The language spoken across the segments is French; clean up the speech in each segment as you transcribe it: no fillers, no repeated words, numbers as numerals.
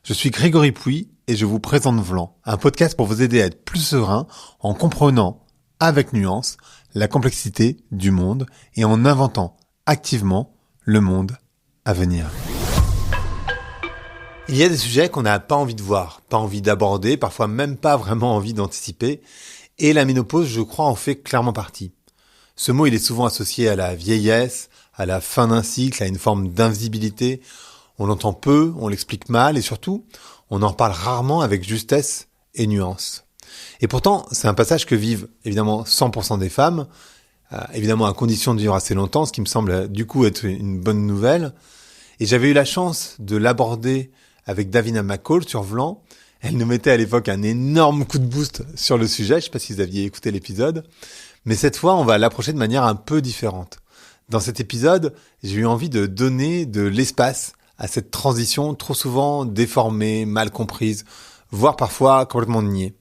Je suis Grégory Pouy et je vous présente Vlan, un podcast pour vous aider à être plus serein en comprenant, avec nuance, la complexité du monde et en inventant activement le monde à venir. Il y a des sujets qu'on n'a pas envie de voir, pas envie d'aborder, parfois même pas vraiment envie d'anticiper, et la ménopause, je crois, en fait clairement partie. Ce mot, il est souvent associé à la vieillesse, à la fin d'un cycle, à une forme d'invisibilité. On l'entend peu, on l'explique mal et surtout, on en parle rarement avec justesse et nuance. Et pourtant, c'est un passage que vivent évidemment 100% des femmes, évidemment à condition de vivre assez longtemps, ce qui me semble du coup être une bonne nouvelle. Et j'avais eu la chance de l'aborder avec Davina McCall sur Vlan. Elle nous mettait à l'époque un énorme coup de boost sur le sujet, je ne sais pas si vous aviez écouté l'épisode, mais cette fois, on va l'approcher de manière un peu différente. Dans cet épisode, j'ai eu envie de donner de l'espace à cette transition trop souvent déformée, mal comprise, voire parfois complètement niée.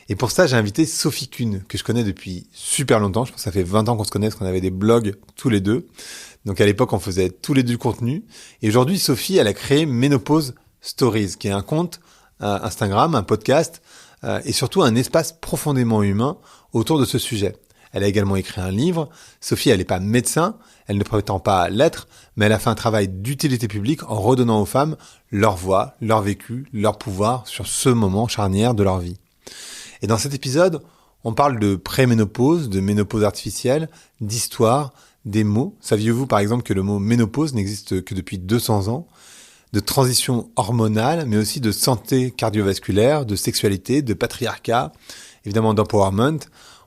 Et pour ça, j'ai invité Sophie Kuhn, que je connais depuis super longtemps. Je pense que ça fait 20 ans qu'on se connaît, parce qu'on avait des blogs tous les deux. Donc à l'époque, on faisait tous les deux du contenu. Et aujourd'hui, Sophie, elle a créé Ménopause Stories, qui est un compte Instagram, un podcast, et surtout un espace profondément humain autour de ce sujet. Elle a également écrit un livre. Sophie, elle n'est pas médecin, elle ne prétend pas l'être, mais elle a fait un travail d'utilité publique en redonnant aux femmes leur voix, leur vécu, leur pouvoir sur ce moment charnière de leur vie. Et dans cet épisode, on parle de préménopause, de ménopause artificielle, d'histoire, des mots. Saviez-vous par exemple que le mot ménopause n'existe que depuis 200 ans ? De transition hormonale, mais aussi de santé cardiovasculaire, de sexualité, de patriarcat, évidemment d'empowerment.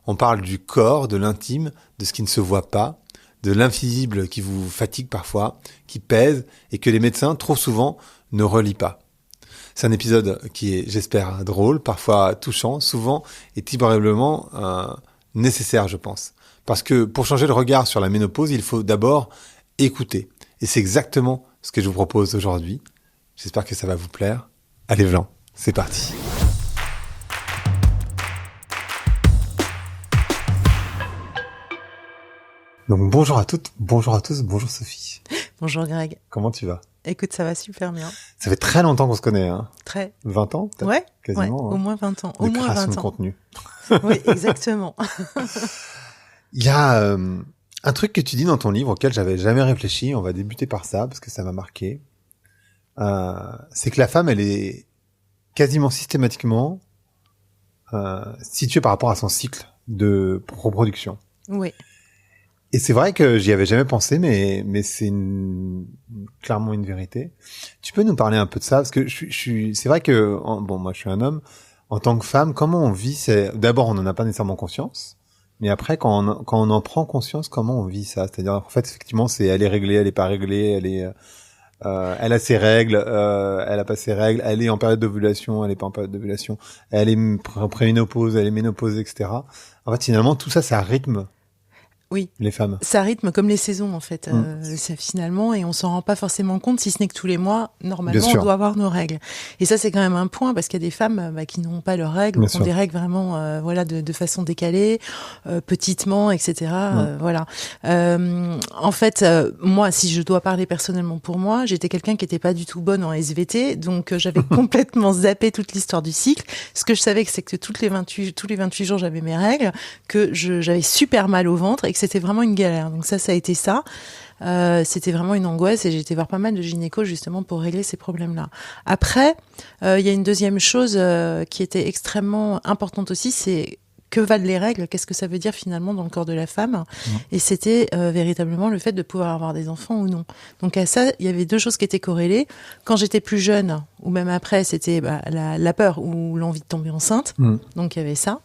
On parle du corps, de l'intime, de ce qui ne se voit pas, de l'invisible qui vous fatigue parfois, qui pèse et que les médecins, trop souvent, ne relient pas. C'est un épisode qui est, j'espère, drôle, parfois touchant, souvent et terriblement nécessaire, je pense. Parce que pour changer le regard sur la ménopause, il faut d'abord écouter. Et c'est exactement ce que je vous propose aujourd'hui. J'espère que ça va vous plaire. Allez, Vlan, c'est parti. Donc bonjour à toutes, bonjour à tous, bonjour Sophie. Bonjour Greg. Comment tu vas ? Écoute, ça va super bien. Ça fait très longtemps qu'on se connaît, hein. Très. 20 ans peut-être ? Ouais, quasiment. ouais, au moins 20 ans. De Au moins création 20 de ans. contenu. Oui, exactement. Il y a un truc que tu dis dans ton livre auquel j'avais jamais réfléchi, on va débuter par ça parce que ça m'a marqué. C'est que la femme, elle est quasiment systématiquement située par rapport à son cycle de reproduction. Oui. Et c'est vrai que j'y avais jamais pensé, mais c'est clairement une vérité. Tu peux nous parler un peu de ça, parce que c'est vrai que moi je suis un homme. En tant que femme, comment on vit d'abord, on n'en a pas nécessairement conscience, mais après, quand on en prend conscience, comment on vit ça ? C'est-à-dire, en fait, effectivement, elle est réglée, elle est pas réglée, elle a ses règles, elle a pas ses règles, elle est en période d'ovulation, elle est pas en période d'ovulation, elle est préménopause, elle est ménopause, etc. En fait, finalement, tout ça, ça rythme. Oui. Les femmes. Ça rythme comme les saisons en fait, ça, finalement, et on s'en rend pas forcément compte, si ce n'est que tous les mois, normalement, on doit avoir nos règles. Et ça, c'est quand même un point, parce qu'il y a des femmes qui n'ont pas leurs règles, qui ont des règles vraiment, de façon décalée, petitement, etc. Voilà. En fait, moi, si je dois parler personnellement pour moi, j'étais quelqu'un qui était pas du tout bonne en SVT, donc j'avais complètement zappé toute l'histoire du cycle. Ce que je savais, c'est que tous les 28 jours, j'avais mes règles, que j'avais super mal au ventre et que c'était vraiment une galère. Donc ça a été ça. C'était vraiment une angoisse et j'ai été voir pas mal de gynécos justement pour régler ces problèmes-là. Après, il y a une deuxième chose qui était extrêmement importante aussi, c'est que valent les règles, qu'est-ce que ça veut dire finalement dans le corps de la femme. Et c'était véritablement le fait de pouvoir avoir des enfants ou non. Donc à ça, il y avait deux choses qui étaient corrélées. Quand j'étais plus jeune, ou même après, c'était la peur ou l'envie de tomber enceinte. Donc il y avait ça.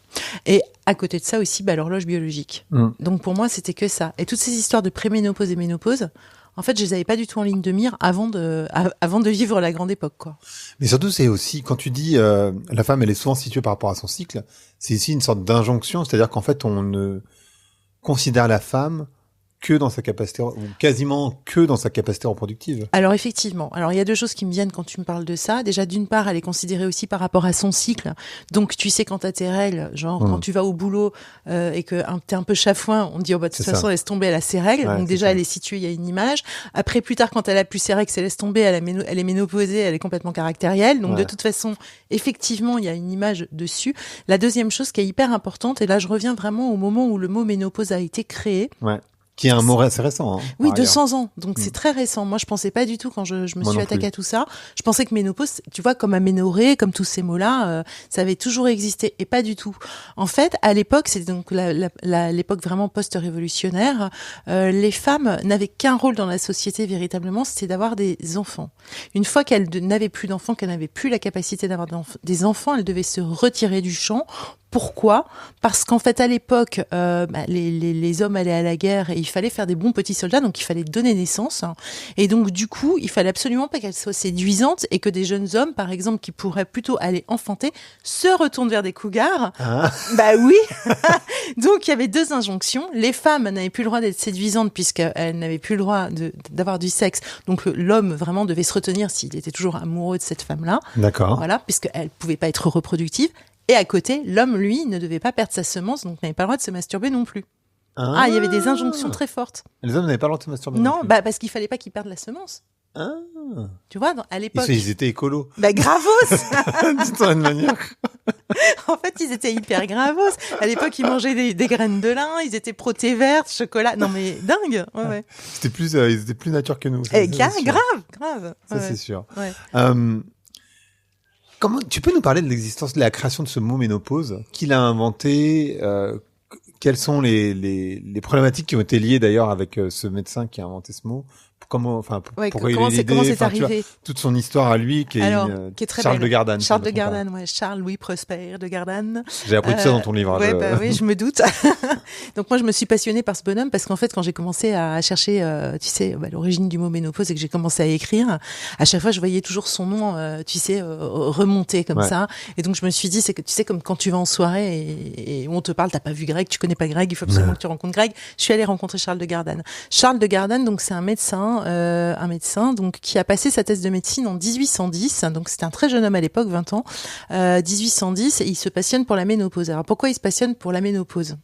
Et à côté de ça aussi, l'horloge biologique. Donc pour moi, c'était que ça. Et toutes ces histoires de préménopause et ménopause, en fait, je les avais pas du tout en ligne de mire avant de vivre la grande époque, quoi. Mais surtout, c'est aussi, quand tu dis la femme, elle est souvent située par rapport à son cycle, c'est ici une sorte d'injonction, c'est-à-dire qu'en fait, on ne considère la femme que dans sa capacité, ou quasiment que dans sa capacité reproductive. Alors effectivement, alors il y a deux choses qui me viennent quand tu me parles de ça. Déjà, d'une part, elle est considérée aussi par rapport à son cycle. Donc tu sais, quand t'as tes règles, genre quand tu vas au boulot et que t'es un peu chafouin, on te dit de toute façon laisse tomber, elle a ses règles. Donc déjà elle est située, il y a une image. Après plus tard, quand elle a plus ses règles, c'est laisse tomber, elle est ménopausée, elle est complètement caractérielle. Donc de toute façon, effectivement, il y a une image dessus. La deuxième chose qui est hyper importante, et là je reviens vraiment au moment où le mot ménopause a été créé. Ouais. Qui est un mot assez récent. Hein, oui, 200 ans. Donc, c'est très récent. Moi, je pensais pas du tout quand je me suis attaquée à tout ça. Je pensais que ménopause, tu vois, comme aménorrhée, comme tous ces mots-là, ça avait toujours existé. Et pas du tout. En fait, à l'époque, c'était donc l'époque vraiment post-révolutionnaire, les femmes n'avaient qu'un rôle dans la société véritablement, c'était d'avoir des enfants. Une fois qu'elles n'avaient plus d'enfants, qu'elles n'avaient plus la capacité d'avoir des enfants, elles devaient se retirer du champ. Pourquoi ? Parce qu'en fait, à l'époque, les hommes allaient à la guerre et il fallait faire des bons petits soldats, donc il fallait donner naissance. Et donc, du coup, il fallait absolument pas qu'elles soient séduisantes et que des jeunes hommes, par exemple, qui pourraient plutôt aller enfanter, se retournent vers des cougars. Ah. Bah oui. Donc, il y avait deux injonctions. Les femmes n'avaient plus le droit d'être séduisantes puisqu'elles n'avaient plus le droit d'avoir du sexe. Donc, l'homme vraiment devait se retenir s'il était toujours amoureux de cette femme-là. D'accord. Voilà, puisqu'elle pouvait pas être reproductive. Et à côté, l'homme, lui, ne devait pas perdre sa semence, donc n'avait pas le droit de se masturber non plus. Ah, il y avait des injonctions très fortes. Les hommes n'avaient pas le droit de se masturber non plus. Bah parce qu'il fallait pas qu'ils perdent la semence. Ah. Tu vois, à l'époque... Ils étaient écolos. Bah gravos. D'une manière. En fait, ils étaient hyper gravos. À l'époque, ils mangeaient des graines de lin, ils étaient protés vertes, chocolat. Non mais dingue. Ouais. Ils étaient plus nature que nous. Ça, grave. Ça c'est sûr. Ouais. Comment tu peux nous parler de l'existence, de la création de ce mot ménopause? Qui l'a inventé? Quelles sont les problématiques qui ont été liées d'ailleurs avec ce médecin qui a inventé ce mot? Comment c'est arrivé? Toute son histoire à lui, qui est très Charles belle. de Gardanne. Charles de Gardanne, ouais. Charles Louis Prosper de Gardanne. J'ai appris tout ça dans ton livre. Oui, je me doute. Donc moi, je me suis passionnée par ce bonhomme parce qu'en fait, quand j'ai commencé à chercher, l'origine du mot ménopause et que j'ai commencé à écrire, à chaque fois, je voyais toujours son nom, remonter comme ça. Et donc, je me suis dit, c'est que tu sais, comme quand tu vas en soirée et on te parle, t'as pas vu Greg, tu connais pas Greg, il faut absolument que tu rencontres Greg. Je suis allée rencontrer Charles de Gardanne. Charles de Gardanne, donc c'est un médecin donc qui a passé sa thèse de médecine en 1810. Donc c'était un très jeune homme à l'époque, 20 ans, 1810, et il se passionne pour la ménopause. Alors pourquoi il se passionne pour la ménopause ?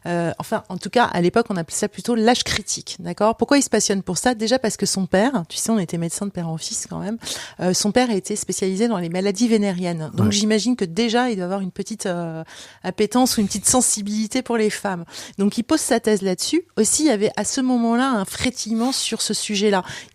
En tout cas, à l'époque, on appelait ça plutôt l'âge critique, d'accord ? Pourquoi il se passionne pour ça ? Déjà parce que son père, tu sais, on était médecin de père en fils quand même. Son père a été spécialisé dans les maladies vénériennes. Donc j'imagine que déjà il doit avoir une petite appétence ou une petite sensibilité pour les femmes. Donc il pose sa thèse là-dessus. Aussi, il y avait à ce moment-là un frétillement sur ce sujet-là.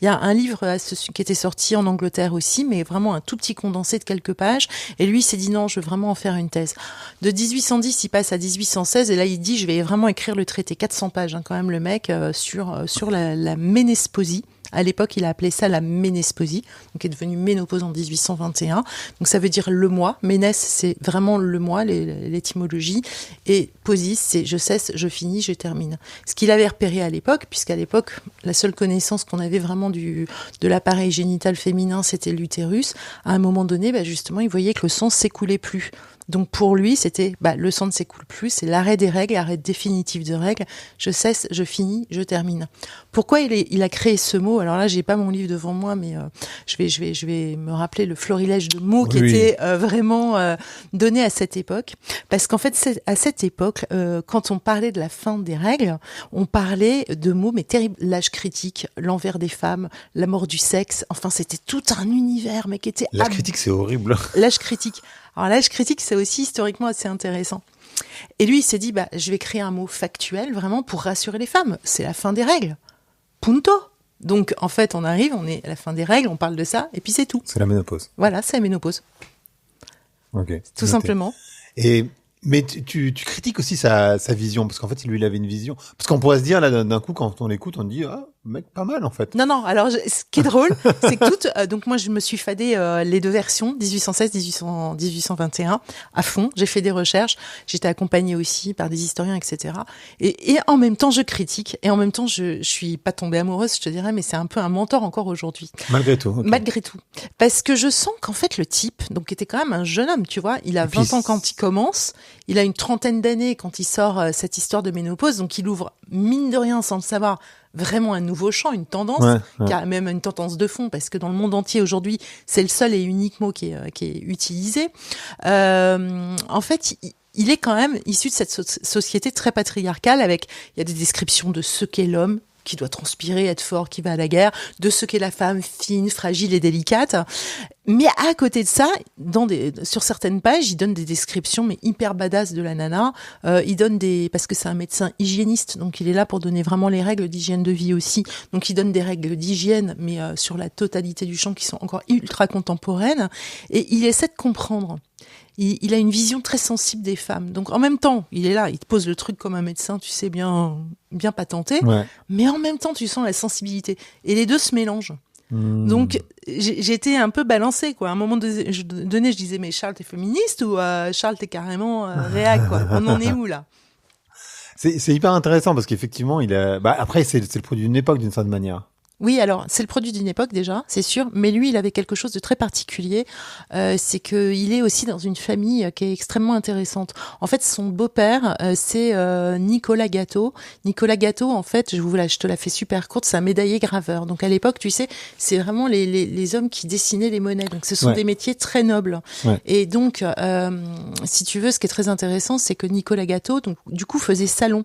Il y a un livre qui était sorti en Angleterre aussi, mais vraiment un tout petit condensé de quelques pages. Et lui, il s'est dit non, je veux vraiment en faire une thèse. De 1810, il passe à 1816 et là, il dit je vais vraiment écrire le traité. 400 pages, quand même, le mec, sur la ménesposie. À l'époque, il a appelé ça la ménesposie, donc est devenu ménopause en 1821. Donc ça veut dire le mois. Ménès, c'est vraiment le mois, l'étymologie. Et posis, c'est je cesse, je finis, je termine. Ce qu'il avait repéré à l'époque, puisqu'à l'époque, la seule connaissance qu'on avait vraiment de l'appareil génital féminin, c'était l'utérus. À un moment donné, justement, il voyait que le sang s'écoulait plus. Donc pour lui, c'était le sang ne s'écoule plus, c'est l'arrêt des règles, l'arrêt définitif de règles. Je cesse, je finis, je termine. Pourquoi il a créé ce mot ? Alors là, j'ai pas mon livre devant moi, mais je vais me rappeler le florilège de mots qui était vraiment donné à cette époque. Parce qu'en fait, à cette époque, quand on parlait de la fin des règles, on parlait de mots mais terribles, l'âge critique, l'envers des femmes, la mort du sexe. Enfin, c'était tout un univers, mais qui était l'âge critique, c'est horrible. L'âge critique. Alors l'âge critique, c'est aussi historiquement assez intéressant. Et lui, il s'est dit, je vais créer un mot factuel vraiment pour rassurer les femmes. C'est la fin des règles. Punto. Donc en fait, on est à la fin des règles, on parle de ça, et puis c'est tout. C'est la ménopause. Voilà, c'est la ménopause. Ok. Tout simplement. Mais tu critiques aussi sa vision, parce qu'en fait, lui, il avait une vision. Parce qu'on pourrait se dire, là, d'un coup, quand on l'écoute, on dit, mec pas mal en fait. Non, alors ce qui est drôle, c'est que donc moi je me suis fadé les deux versions, 1816, 1821, à fond. J'ai fait des recherches, j'étais accompagnée aussi par des historiens, etc. Et en même temps je critique, et en même temps je suis pas tombée amoureuse, je te dirais, mais c'est un peu un mentor encore aujourd'hui. Malgré tout. Okay. Malgré tout. Parce que je sens qu'en fait le type, donc était quand même un jeune homme, tu vois, il a 20 ans quand il commence, il a une trentaine d'années quand il sort cette histoire de ménopause, donc il ouvre, mine de rien, sans le savoir, vraiment un nouveau champ, une tendance, qui a même une tendance de fond, parce que dans le monde entier aujourd'hui, c'est le seul et unique mot qui est utilisé. En fait, il est quand même issu de cette société très patriarcale, avec, il y a des descriptions de ce qu'est l'homme, qui doit transpirer, être fort, qui va à la guerre, de ce qu'est la femme fine, fragile et délicate. Mais à côté de ça, sur certaines pages, il donne des descriptions mais hyper badass de la nana. Il donne parce que c'est un médecin hygiéniste, donc il est là pour donner vraiment les règles d'hygiène de vie aussi. Donc il donne des règles d'hygiène, mais sur la totalité du champ qui sont encore ultra contemporaines. Et il essaie de comprendre. Il a une vision très sensible des femmes. Donc en même temps, il est là, il te pose le truc comme un médecin, tu sais, bien patenté. Ouais. Mais en même temps, tu sens la sensibilité. Et les deux se mélangent. Donc j'étais un peu balancée, quoi. À un moment donné, je disais, mais Charles, t'es féministe ou Charles, t'es carrément réac, quoi. On en est où, là? C'est hyper intéressant parce qu'effectivement, après, c'est le produit d'une époque, d'une certaine manière. Oui, alors c'est le produit d'une époque déjà, c'est sûr, mais lui, il avait quelque chose de très particulier, c'est qu'il est aussi dans une famille qui est extrêmement intéressante. En fait, son beau-père, c'est Nicolas Gâteau. Nicolas Gâteau, en fait, je te la fais super courte, c'est un médaillé graveur. Donc à l'époque, tu sais, c'est vraiment les hommes qui dessinaient les monnaies. Donc ce sont des métiers très nobles. Ouais. Et donc, si tu veux, ce qui est très intéressant, c'est que Nicolas Gâteau, donc du coup, faisait salon.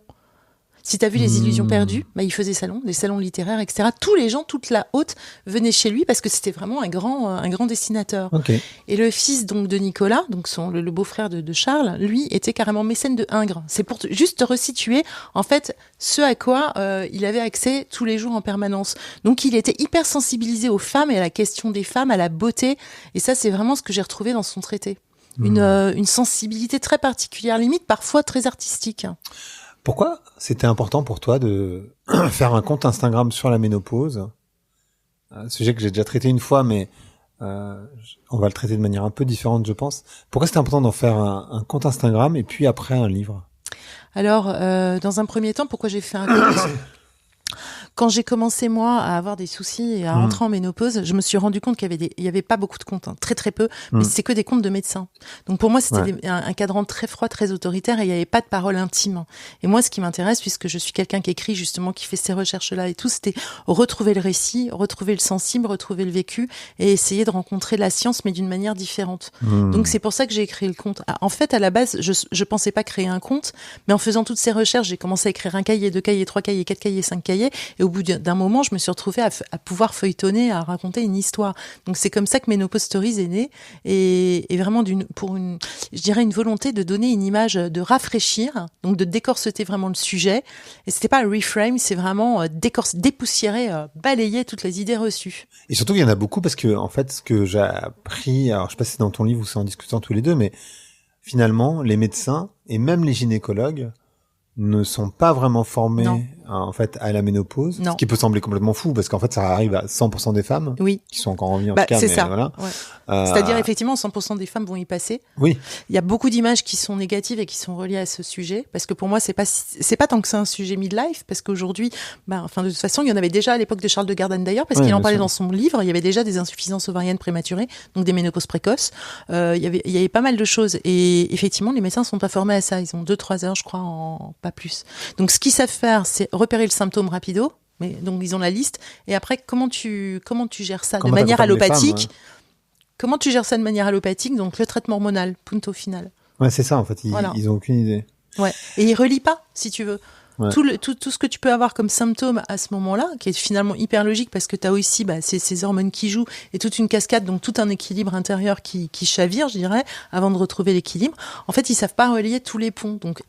Si t'as vu les Illusions perdues, il faisait des salons littéraires, etc. Tous les gens, toute la haute venaient chez lui parce que c'était vraiment un grand dessinateur. Okay. Et le fils donc de Nicolas, donc le beau-frère de Charles, lui était carrément mécène de Ingres. C'est pour juste te resituer en fait ce à quoi il avait accès tous les jours en permanence. Donc il était hyper sensibilisé aux femmes et à la question des femmes, à la beauté. Et ça, c'est vraiment ce que j'ai retrouvé dans son traité. Une sensibilité très particulière, limite parfois très artistique. Pourquoi c'était important pour toi de faire un compte Instagram sur la ménopause? Un sujet que j'ai déjà traité une fois, mais on va le traiter de manière un peu différente, je pense. Pourquoi c'était important d'en faire un compte Instagram et puis après un livre? Alors, dans un premier temps, pourquoi j'ai fait un compte? Quand j'ai commencé, moi, à avoir des soucis et à rentrer en ménopause, je me suis rendu compte qu'il y avait pas beaucoup de comptes, très très peu, mais c'est que des comptes de médecins. Donc pour moi, c'était un cadran très froid, très autoritaire, et il n'y avait pas de parole intime. Et moi, ce qui m'intéresse, puisque je suis quelqu'un qui écrit justement, qui fait ces recherches-là et tout, c'était retrouver le récit, retrouver le sensible, retrouver le vécu, et essayer de rencontrer la science, mais d'une manière différente. Donc c'est pour ça que j'ai écrit le compte. En fait, à la base, je pensais pas créer un compte, mais en faisant toutes ces recherches, j'ai commencé à écrire 1 cahier, 2 cahiers, 3 cahiers, 4 cahiers, 5 cahiers, et au bout d'un moment, je me suis retrouvée à pouvoir feuilletonner, à raconter une histoire. Donc c'est comme ça que Ménopause Stories est né, et vraiment je dirais une volonté de donner une image, de rafraîchir, donc de décorseter vraiment le sujet. Et c'était pas un reframe, c'est vraiment dépoussiérer, balayer toutes les idées reçues. Et surtout, il y en a beaucoup parce que en fait, ce que j'ai appris, alors je sais pas si c'est dans ton livre ou c'est en discutant tous les deux, mais finalement, les médecins et même les gynécologues ne sont pas vraiment formés en fait à la ménopause, ce qui peut sembler complètement fou parce qu'en fait ça arrive à 100% des femmes qui sont encore en vie en tout cas, c'est ça. Voilà. Ouais. C'est-à-dire effectivement 100% des femmes vont y passer. Oui. Il y a beaucoup d'images qui sont négatives et qui sont reliées à ce sujet parce que pour moi c'est pas tant que c'est un sujet midlife parce qu'aujourd'hui de toute façon il y en avait déjà à l'époque de Charles de Gardane d'ailleurs parce qu'il en parlait dans son livre, il y avait déjà des insuffisances ovariennes prématurées, donc des ménopauses précoces. Il y avait pas mal de choses et effectivement les médecins sont pas formés à ça, ils ont 2-3 heures je crois pas plus. Donc ce qu'ils savent faire c'est repérer le symptôme rapido, mais donc ils ont la liste et après comment tu gères ça de manière allopathique. Comment tu gères ça de manière allopathique, donc le traitement hormonal, punto final. Ouais, c'est ça en fait, ils ont aucune idée. Ouais, et ils relient pas si tu veux. Ouais. Tout ce que tu peux avoir comme symptôme à ce moment-là, qui est finalement hyper logique parce que tu as aussi ces hormones qui jouent et toute une cascade, donc tout un équilibre intérieur qui chavire, je dirais, avant de retrouver l'équilibre. En fait, ils savent pas relier tous les ponts. Donc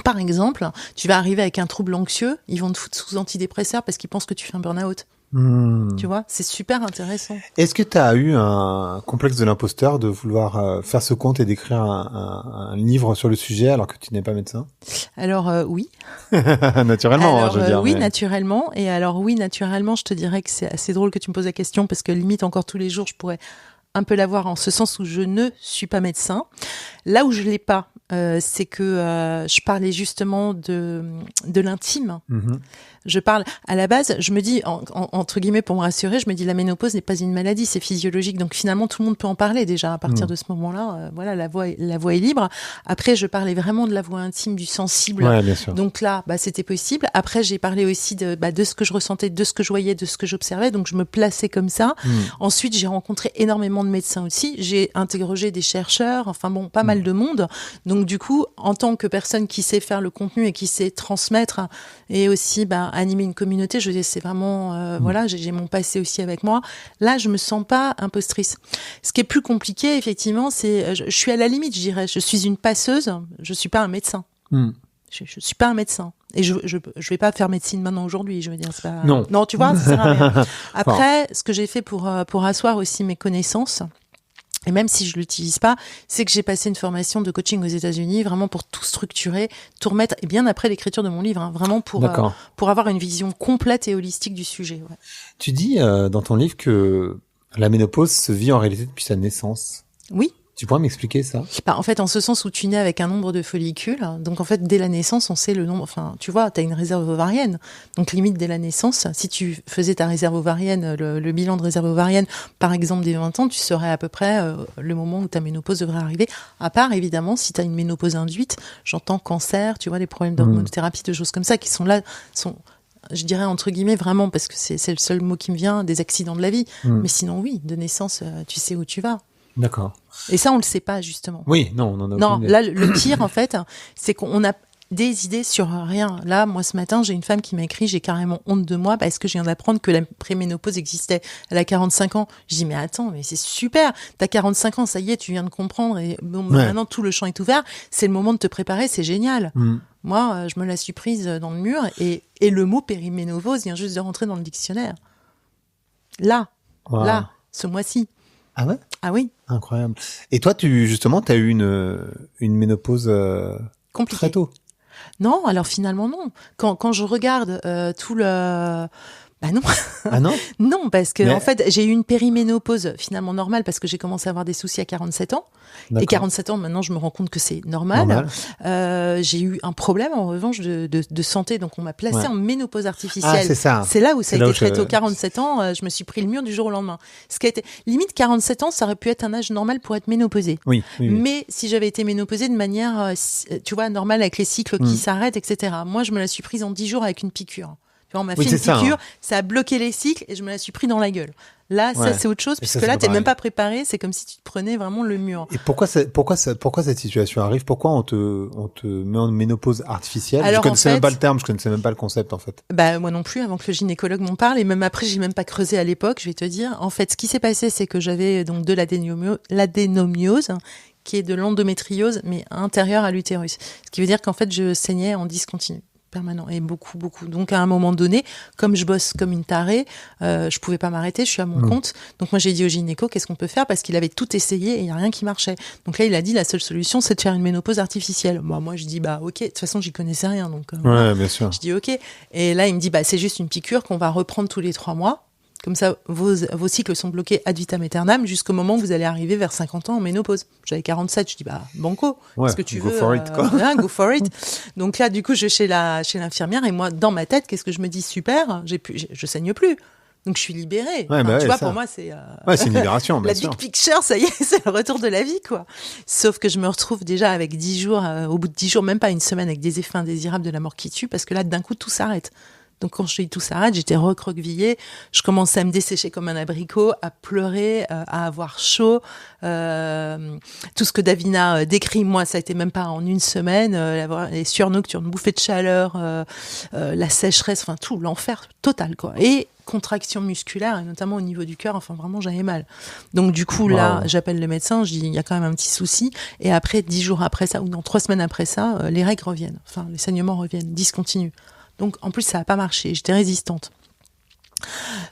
par exemple, tu vas arriver avec un trouble anxieux, ils vont te foutre sous antidépresseurs parce qu'ils pensent que tu fais un burn-out. Tu vois, c'est super intéressant. Est-ce que tu as eu un complexe de l'imposteur de vouloir faire ce compte et d'écrire un livre sur le sujet alors que tu n'es pas médecin? Alors oui. Naturellement, alors, je veux dire. Oui, naturellement. Et alors oui, naturellement, je te dirais que c'est assez drôle que tu me poses la question parce que limite encore tous les jours, je pourrais un peu l'avoir en ce sens où je ne suis pas médecin. Là où je l'ai pas, c'est que je parlais justement de l'intime. Je parle, à la base, je me dis, entre guillemets, pour me rassurer, je me dis la ménopause n'est pas une maladie, c'est physiologique. Donc finalement, tout le monde peut en parler déjà. À partir de ce moment-là, voilà, la voix est libre. Après, je parlais vraiment de la voix intime, du sensible. Ouais, bien sûr. Donc là, c'était possible. Après, j'ai parlé aussi de ce que je ressentais, de ce que je voyais, de ce que j'observais. Donc je me plaçais comme ça. Ensuite, j'ai rencontré énormément de médecins aussi. J'ai interrogé des chercheurs, enfin bon, pas mal de monde. Donc du coup, en tant que personne qui sait faire le contenu et qui sait transmettre et aussi animer une communauté, je dis c'est vraiment voilà, j'ai mon passé aussi avec moi. Là, je me sens pas impostrice. Ce qui est plus compliqué, effectivement, c'est je suis à la limite, je dirais. Je suis une passeuse, je suis pas un médecin. Je suis pas un médecin. Et je vais pas faire médecine maintenant aujourd'hui, je veux dire, c'est pas... Non, tu vois, ça sert à rien. Après, ce que j'ai fait pour asseoir aussi mes connaissances, et même si je l'utilise pas, c'est que j'ai passé une formation de coaching aux États-Unis, vraiment pour tout structurer, tout remettre, et bien après l'écriture de mon livre, vraiment pour avoir une vision complète et holistique du sujet. Ouais. Tu dis dans ton livre que la ménopause se vit en réalité depuis sa naissance. Oui. Tu pourrais m'expliquer ça? En fait, en ce sens où tu nais avec un nombre de follicules, donc en fait, dès la naissance, on sait le nombre, enfin, tu vois, t'as une réserve ovarienne, donc limite dès la naissance, si tu faisais ta réserve ovarienne, le bilan de réserve ovarienne, par exemple, dès 20 ans, tu saurais à peu près le moment où ta ménopause devrait arriver, à part, évidemment, si t'as une ménopause induite, j'entends cancer, tu vois, les problèmes d'hormonothérapie, de choses comme ça, qui sont là, je dirais entre guillemets vraiment, parce que c'est le seul mot qui me vient, des accidents de la vie, mais sinon, oui, de naissance, tu sais où tu vas. D'accord. Et ça, on le sait pas, justement. Oui, non, on en a non, aucune idée. Là, le pire, en fait, c'est qu'on a des idées sur rien. Là, moi, ce matin, j'ai une femme qui m'a écrit, j'ai carrément honte de moi parce que je viens d'apprendre que la préménopause existait. Elle a 45 ans. Je dis, mais attends, mais c'est super. T'as 45 ans, ça y est, tu viens de comprendre. Et bon, maintenant, tout le champ est ouvert. C'est le moment de te préparer, c'est génial. Moi, je me la suis prise dans le mur et le mot périménopause vient juste de rentrer dans le dictionnaire. Là, ce mois-ci. Ah ouais? Ah oui. Incroyable. Et toi, justement, t'as eu une ménopause très tôt. Non, alors finalement non. Quand je regarde tout le... non. Ah non? Non, parce que en fait, j'ai eu une périménopause finalement normale parce que j'ai commencé à avoir des soucis à 47 ans. D'accord. Et 47 ans, maintenant, je me rends compte que c'est normal. J'ai eu un problème, en revanche, de santé. Donc, on m'a placée en ménopause artificielle. Ah, c'est ça. C'est là où ça a été traité. Aux 47 ans, je me suis pris le mur du jour au lendemain. Ce qui a été... Limite, 47 ans, ça aurait pu être un âge normal pour être ménopausée. Oui. Mais si j'avais été ménopausée de manière, tu vois, normale avec les cycles qui s'arrêtent, etc. Moi, je me la suis prise en 10 jours avec une piqûre. On m'a fait une piqûre, ça a bloqué les cycles et je me la suis pris dans la gueule. Là, ça c'est autre chose, puisque là, t'es même pas préparé, c'est comme si tu te prenais vraiment le mur. Et pourquoi cette situation arrive? Pourquoi on te met en ménopause artificielle? Alors, je connaissais même pas le terme, je connaissais même pas le concept, en fait. Moi non plus, avant que le gynécologue m'en parle, et même après, j'ai même pas creusé à l'époque, je vais te dire. En fait, ce qui s'est passé, c'est que j'avais donc de l'adénomiose, qui est de l'endométriose, mais intérieure à l'utérus. Ce qui veut dire qu'en fait, je saignais en discontinu. Permanent et beaucoup. Donc à un moment donné, comme je bosse comme une tarée, je pouvais pas m'arrêter, je suis à mon compte. Donc moi j'ai dit au gynéco qu'est-ce qu'on peut faire parce qu'il avait tout essayé et il y a rien qui marchait. Donc là il a dit la seule solution c'est de faire une ménopause artificielle. Moi je dis ok, de toute façon j'y connaissais rien donc. Bien sûr. Je dis ok et là il me dit c'est juste une piqûre qu'on va reprendre tous les 3 mois. Comme ça, vos cycles sont bloqués ad vitam aeternam jusqu'au moment où vous allez arriver vers 50 ans en ménopause. J'avais 47, je dis banco, qu'est-ce que tu veux, for it, quoi. Go for it. Donc là, du coup, je vais chez l'infirmière et moi, dans ma tête, qu'est-ce que je me dis? Super, je saigne plus. Donc je suis libérée. Tu vois, pour moi, c'est c'est une libération, bien sûr. La big picture, ça y est, c'est le retour de la vie, quoi. Sauf que je me retrouve déjà avec 10 jours, au bout de 10 jours, même pas une semaine, avec des effets indésirables de la mort qui tue, parce que là, d'un coup, tout s'arrête. Donc quand je dis tout s'arrête, j'étais recroquevillée, je commençais à me dessécher comme un abricot, à pleurer, à avoir chaud. Tout ce que Davina décrit, moi, ça a été même pas en une semaine. Les sueurs nocturnes, bouffées de chaleur, la sécheresse, enfin tout, l'enfer total, quoi. Et contraction musculaire, et notamment au niveau du cœur, enfin vraiment j'avais mal. Donc du coup là, j'appelle le médecin, je dis il y a quand même un petit souci. Et après 10 jours après ça, ou non 3 semaines après ça, les règles reviennent, enfin les saignements reviennent, discontinuent. Donc, en plus, ça n'a pas marché. J'étais résistante.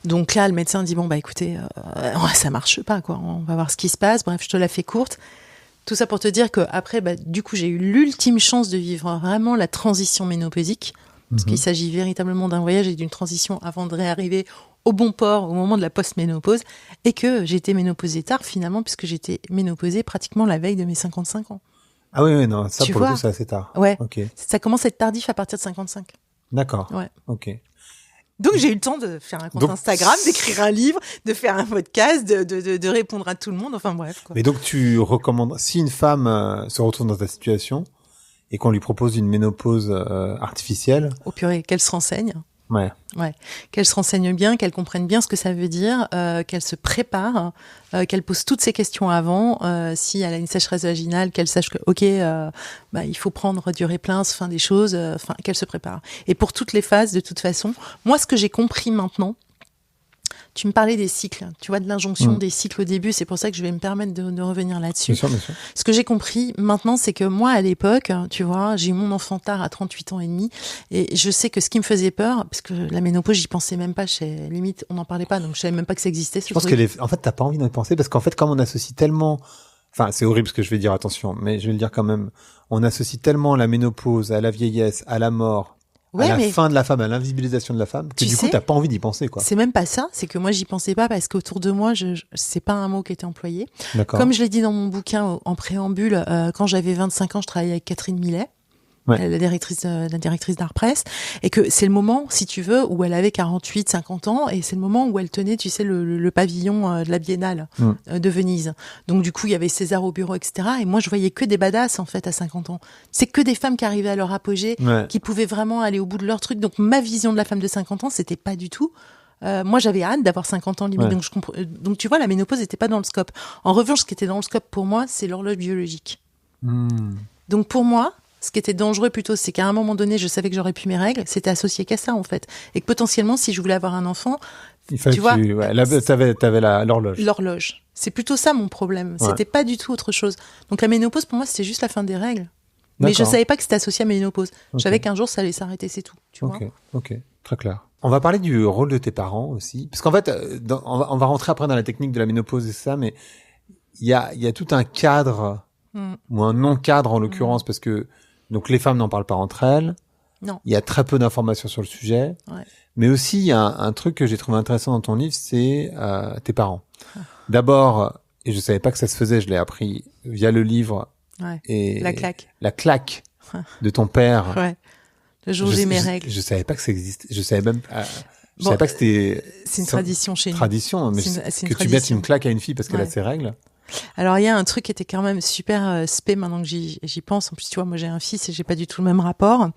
Donc là, le médecin dit, bon, bah écoutez, ça marche pas, quoi. On va voir ce qui se passe. Bref, je te la fais courte. Tout ça pour te dire qu'après, du coup, j'ai eu l'ultime chance de vivre vraiment la transition ménopausique. Parce qu'il s'agit véritablement d'un voyage et d'une transition avant de réarriver au bon port au moment de la post-ménopause. Et que j'ai été ménopausée tard, finalement, puisque j'étais ménopausée pratiquement la veille de mes 55 ans. Ah oui, non, ça pour le coup, c'est assez tard. Ouais. Okay. Ça commence à être tardif à partir de 55. D'accord. Ouais. Ok. Donc j'ai eu le temps de faire un compte Instagram, d'écrire un livre, de faire un podcast, de répondre à tout le monde. Enfin bref, quoi. Mais donc tu recommandes, si une femme se retrouve dans ta situation et qu'on lui propose une ménopause artificielle. Oh purée, qu'elle se renseigne. Ouais. Qu'elle se renseigne bien, qu'elle comprenne bien ce que ça veut dire, qu'elle se prépare, qu'elle pose toutes ces questions avant. Si elle a une sécheresse vaginale, qu'elle sache que il faut prendre du Réplein, des choses, qu'elle se prépare. Et pour toutes les phases, de toute façon, moi ce que j'ai compris maintenant, tu me parlais des cycles, tu vois, de l'injonction des cycles au début, c'est pour ça que je vais me permettre de revenir là-dessus. Bien sûr. Ce que j'ai compris maintenant, c'est que moi, à l'époque, tu vois, j'ai eu mon enfant tard à 38 ans et demi, et je sais que ce qui me faisait peur, parce que la ménopause, j'y pensais même pas, limite, on n'en parlait pas, donc je savais même pas que ça existait. Je pense que en fait, t'as pas envie d'en penser, parce qu'en fait, comme on associe tellement, enfin, c'est horrible ce que je vais dire, attention, mais je vais le dire quand même, on associe tellement la ménopause à la vieillesse, à la mort, à la fin de la femme, à l'invisibilisation de la femme, que du coup, t'as pas envie d'y penser, quoi. C'est même pas ça, c'est que moi, j'y pensais pas parce qu'autour de moi, c'est pas un mot qui était employé. D'accord. Comme je l'ai dit dans mon bouquin en préambule, quand j'avais 25 ans, je travaillais avec Catherine Millet. La directrice d'Art Press, et que c'est le moment, si tu veux, où elle avait 48, 50 ans, et c'est le moment où elle tenait, tu sais, le pavillon de la Biennale de Venise. Donc du coup, il y avait César au bureau, etc. Et moi, je voyais que des badasses, en fait, à 50 ans. C'est que des femmes qui arrivaient à leur apogée, qui pouvaient vraiment aller au bout de leur truc. Donc ma vision de la femme de 50 ans, c'était pas du tout... moi, j'avais hâte d'avoir 50 ans limite, donc tu vois, la ménopause n'était pas dans le scope. En revanche, ce qui était dans le scope pour moi, c'est l'horloge biologique. Donc pour moi, ce qui était dangereux plutôt, c'est qu'à un moment donné, je savais que j'aurais plus mes règles. C'était associé qu'à ça, en fait. Et que potentiellement, si je voulais avoir un enfant, il fallait tu vois, t'avais l'horloge. L'horloge. C'est plutôt ça mon problème. C'était pas du tout autre chose. Donc la ménopause, pour moi, c'était juste la fin des règles. Mais je savais pas que c'était associé à ménopause. Je savais qu'un jour, ça allait s'arrêter, c'est tout. Tu vois. Ok, très clair. On va parler du rôle de tes parents aussi. Parce qu'en fait, on va rentrer après dans la technique de la ménopause et ça, mais il y a tout un cadre, ou un non-cadre en l'occurrence, parce que donc les femmes n'en parlent pas entre elles. Non. Il y a très peu d'informations sur le sujet. Mais aussi, il y a un truc que j'ai trouvé intéressant dans ton livre, c'est tes parents. D'abord, et je savais pas que ça se faisait, je l'ai appris via le livre. Et la claque de ton père. Le jour où j'ai mes règles. Je savais pas que ça existait. Je savais même je savais pas que c'était... C'est une tradition chez nous. Tradition, mais que tu mettes une claque à une fille parce qu'elle a ses règles. Alors il y a un truc qui était quand même super spé maintenant que j'y pense. En plus tu vois, moi j'ai un fils et j'ai pas du tout le même rapport.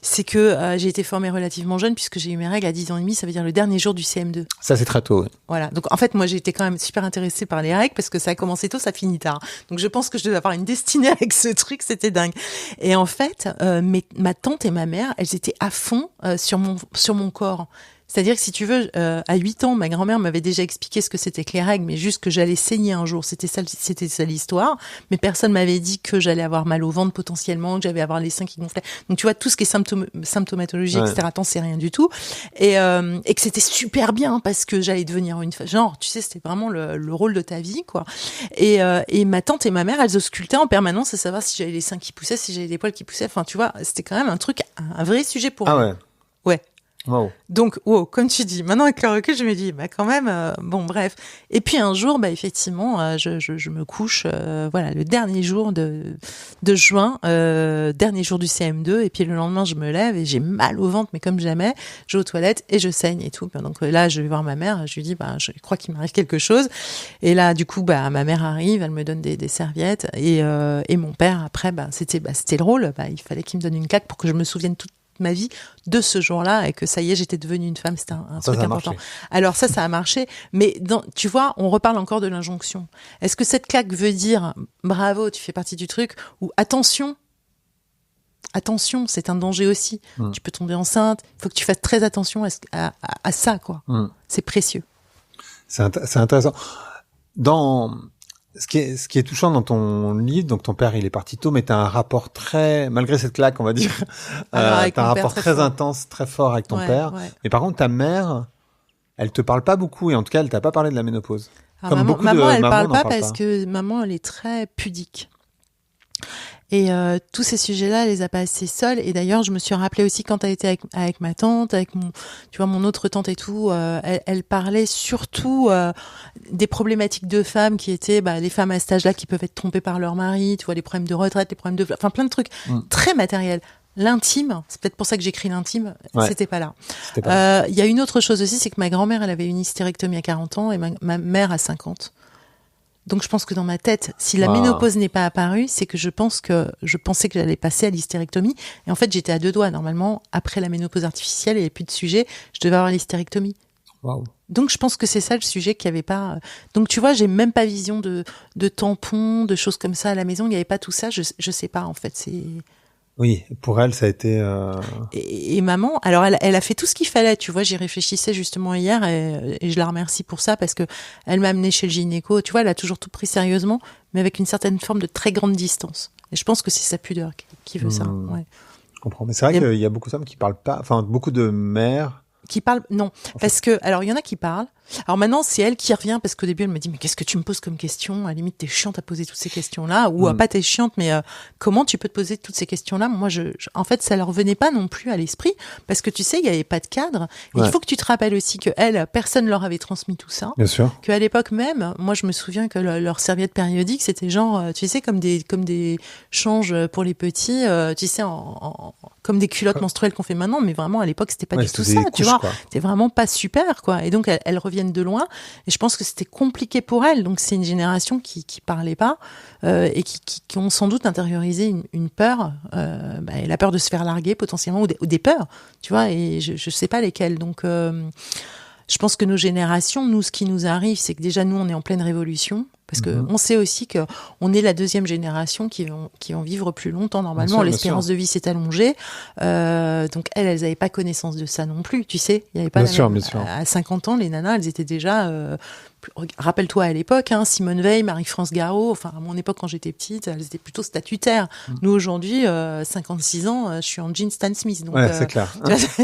C'est que j'ai été formée relativement jeune puisque j'ai eu mes règles à 10 ans et demi, ça veut dire le dernier jour du CM2. Ça c'est très tôt. Oui. Voilà. Donc en fait moi j'ai été quand même super intéressée par les règles parce que ça a commencé tôt, ça finit tard. Donc je pense que je devais avoir une destinée avec ce truc, c'était dingue. Et en fait ma tante et ma mère, elles étaient à fond sur mon corps. C'est-à-dire que si tu veux, à 8 ans, ma grand-mère m'avait déjà expliqué ce que c'était que les règles, mais juste que j'allais saigner un jour. C'était ça l'histoire. Mais personne m'avait dit que j'allais avoir mal au ventre potentiellement, que j'allais avoir les seins qui gonflaient. Donc tu vois, tout ce qui est symptomatologie, etc., t'en sais rien du tout. Et que c'était super bien parce que j'allais devenir une femme. Genre, tu sais, c'était vraiment le rôle de ta vie, quoi. Et ma tante et ma mère, elles auscultaient en permanence à savoir si j'avais les seins qui poussaient, si j'avais des poils qui poussaient. Enfin, tu vois, c'était quand même un vrai sujet pour moi. Ouais. Wow. Donc, comme tu dis, maintenant avec le recul, je me dis, quand même, bon, bref. Et puis un jour, effectivement, je me couche, le dernier jour de juin, dernier jour du CM2, et puis le lendemain, je me lève et j'ai mal au ventre, mais comme jamais, je vais aux toilettes et je saigne et tout. Donc là, je vais voir ma mère, je lui dis, je crois qu'il m'arrive quelque chose. Et là, du coup, ma mère arrive, elle me donne des serviettes, et mon père, après, c'était le rôle, il fallait qu'il me donne une claque pour que je me souvienne toute ma vie de ce jour-là et que ça y est, j'étais devenue une femme, c'était un truc important. Alors ça a marché, mais tu vois, on reparle encore de l'injonction. Est-ce que cette claque veut dire bravo, tu fais partie du truc, ou attention, c'est un danger aussi. Tu peux tomber enceinte, il faut que tu fasses très attention à ça, quoi. C'est précieux. C'est intéressant. Ce qui est touchant dans ton livre, donc ton père il est parti tôt, mais t'as un rapport malgré cette claque on va dire, t'as un rapport très intense, très fort avec ton père. Ouais. Mais par contre ta mère, elle te parle pas beaucoup, et en tout cas, elle t'a pas parlé de la ménopause. Alors maman, elle parle pas parce que maman, elle est très pudique. Et tous ces sujets-là, elle les a pas assez seuls. Et d'ailleurs, je me suis rappelé aussi quand elle était avec ma tante, avec mon autre tante et tout, elle parlait surtout des problématiques de femmes qui étaient les femmes à cet âge-là qui peuvent être trompées par leur mari, tu vois, les problèmes de retraite, les problèmes enfin plein de trucs très matériels. L'intime, c'est peut-être pour ça que j'écris l'intime, c'était pas là. Il y a une autre chose aussi, c'est que ma grand-mère, elle avait une hystérectomie à 40 ans et ma mère à 50. Donc je pense que dans ma tête, si la ménopause n'est pas apparue, c'est que je pensais que j'allais passer à l'hystérectomie. Et en fait, j'étais à 2 doigts. Normalement, après la ménopause artificielle, il n'y avait plus de sujet, je devais avoir l'hystérectomie. Wow. Donc je pense que c'est ça le sujet qu'il n'y avait pas. Donc tu vois, j'ai même pas vision de tampons, de choses comme ça à la maison. Il n'y avait pas tout ça. Je sais pas en fait. C'est. Oui, pour elle, ça a été... Et maman, alors elle a fait tout ce qu'il fallait, tu vois, j'y réfléchissais justement hier et je la remercie pour ça parce que elle m'a amenée chez le gynéco, tu vois, elle a toujours tout pris sérieusement, mais avec une certaine forme de très grande distance. Et je pense que c'est sa pudeur qui veut ça, ouais. Je comprends, mais c'est vrai qu'il y a beaucoup d'hommes qui parlent pas, enfin, beaucoup de mères... Qui parlent, non, parce que, alors il y en a qui parlent. Alors maintenant, c'est elle qui revient parce qu'au début, elle me dit mais qu'est-ce que tu me poses comme question ? À la limite, t'es chiante à poser toutes ces questions-là, ou pas t'es chiante, mais comment tu peux te poser toutes ces questions-là ? Moi, en fait, ça leur venait pas non plus à l'esprit parce que tu sais, il y avait pas de cadre. Et il faut que tu te rappelles aussi que personne leur avait transmis tout ça. Bien sûr. Qu'à l'époque même, moi, je me souviens que leur serviette périodique, c'était genre, tu sais, comme des changes pour les petits, tu sais, comme des culottes menstruelles qu'on fait maintenant, mais vraiment à l'époque, c'était pas du tout ça, tu vois. C'était vraiment pas super, quoi. Et donc, elles reviennent de loin. Et je pense que c'était compliqué pour elles. Donc, c'est une génération qui parlait pas et qui ont sans doute intériorisé une peur, la peur de se faire larguer potentiellement ou des peurs, tu vois. Et je sais pas lesquelles. Donc, je pense que nos générations, nous, ce qui nous arrive, c'est que déjà nous, on est en pleine révolution. Parce que on sait aussi que on est la deuxième génération qui vont vivre plus longtemps. Normalement, l'espérance de vie s'est allongée. Donc elles avaient pas connaissance de ça non plus. Tu sais, il y avait pas. Bien sûr. À 50 ans, les nanas, elles étaient déjà. Rappelle-toi à l'époque, Simone Veil, Marie-France Garot. Enfin, à mon époque, quand j'étais petite, elles étaient plutôt statutaires. Nous aujourd'hui, 56 ans, je suis en jean Stan Smith. Donc, c'est clair.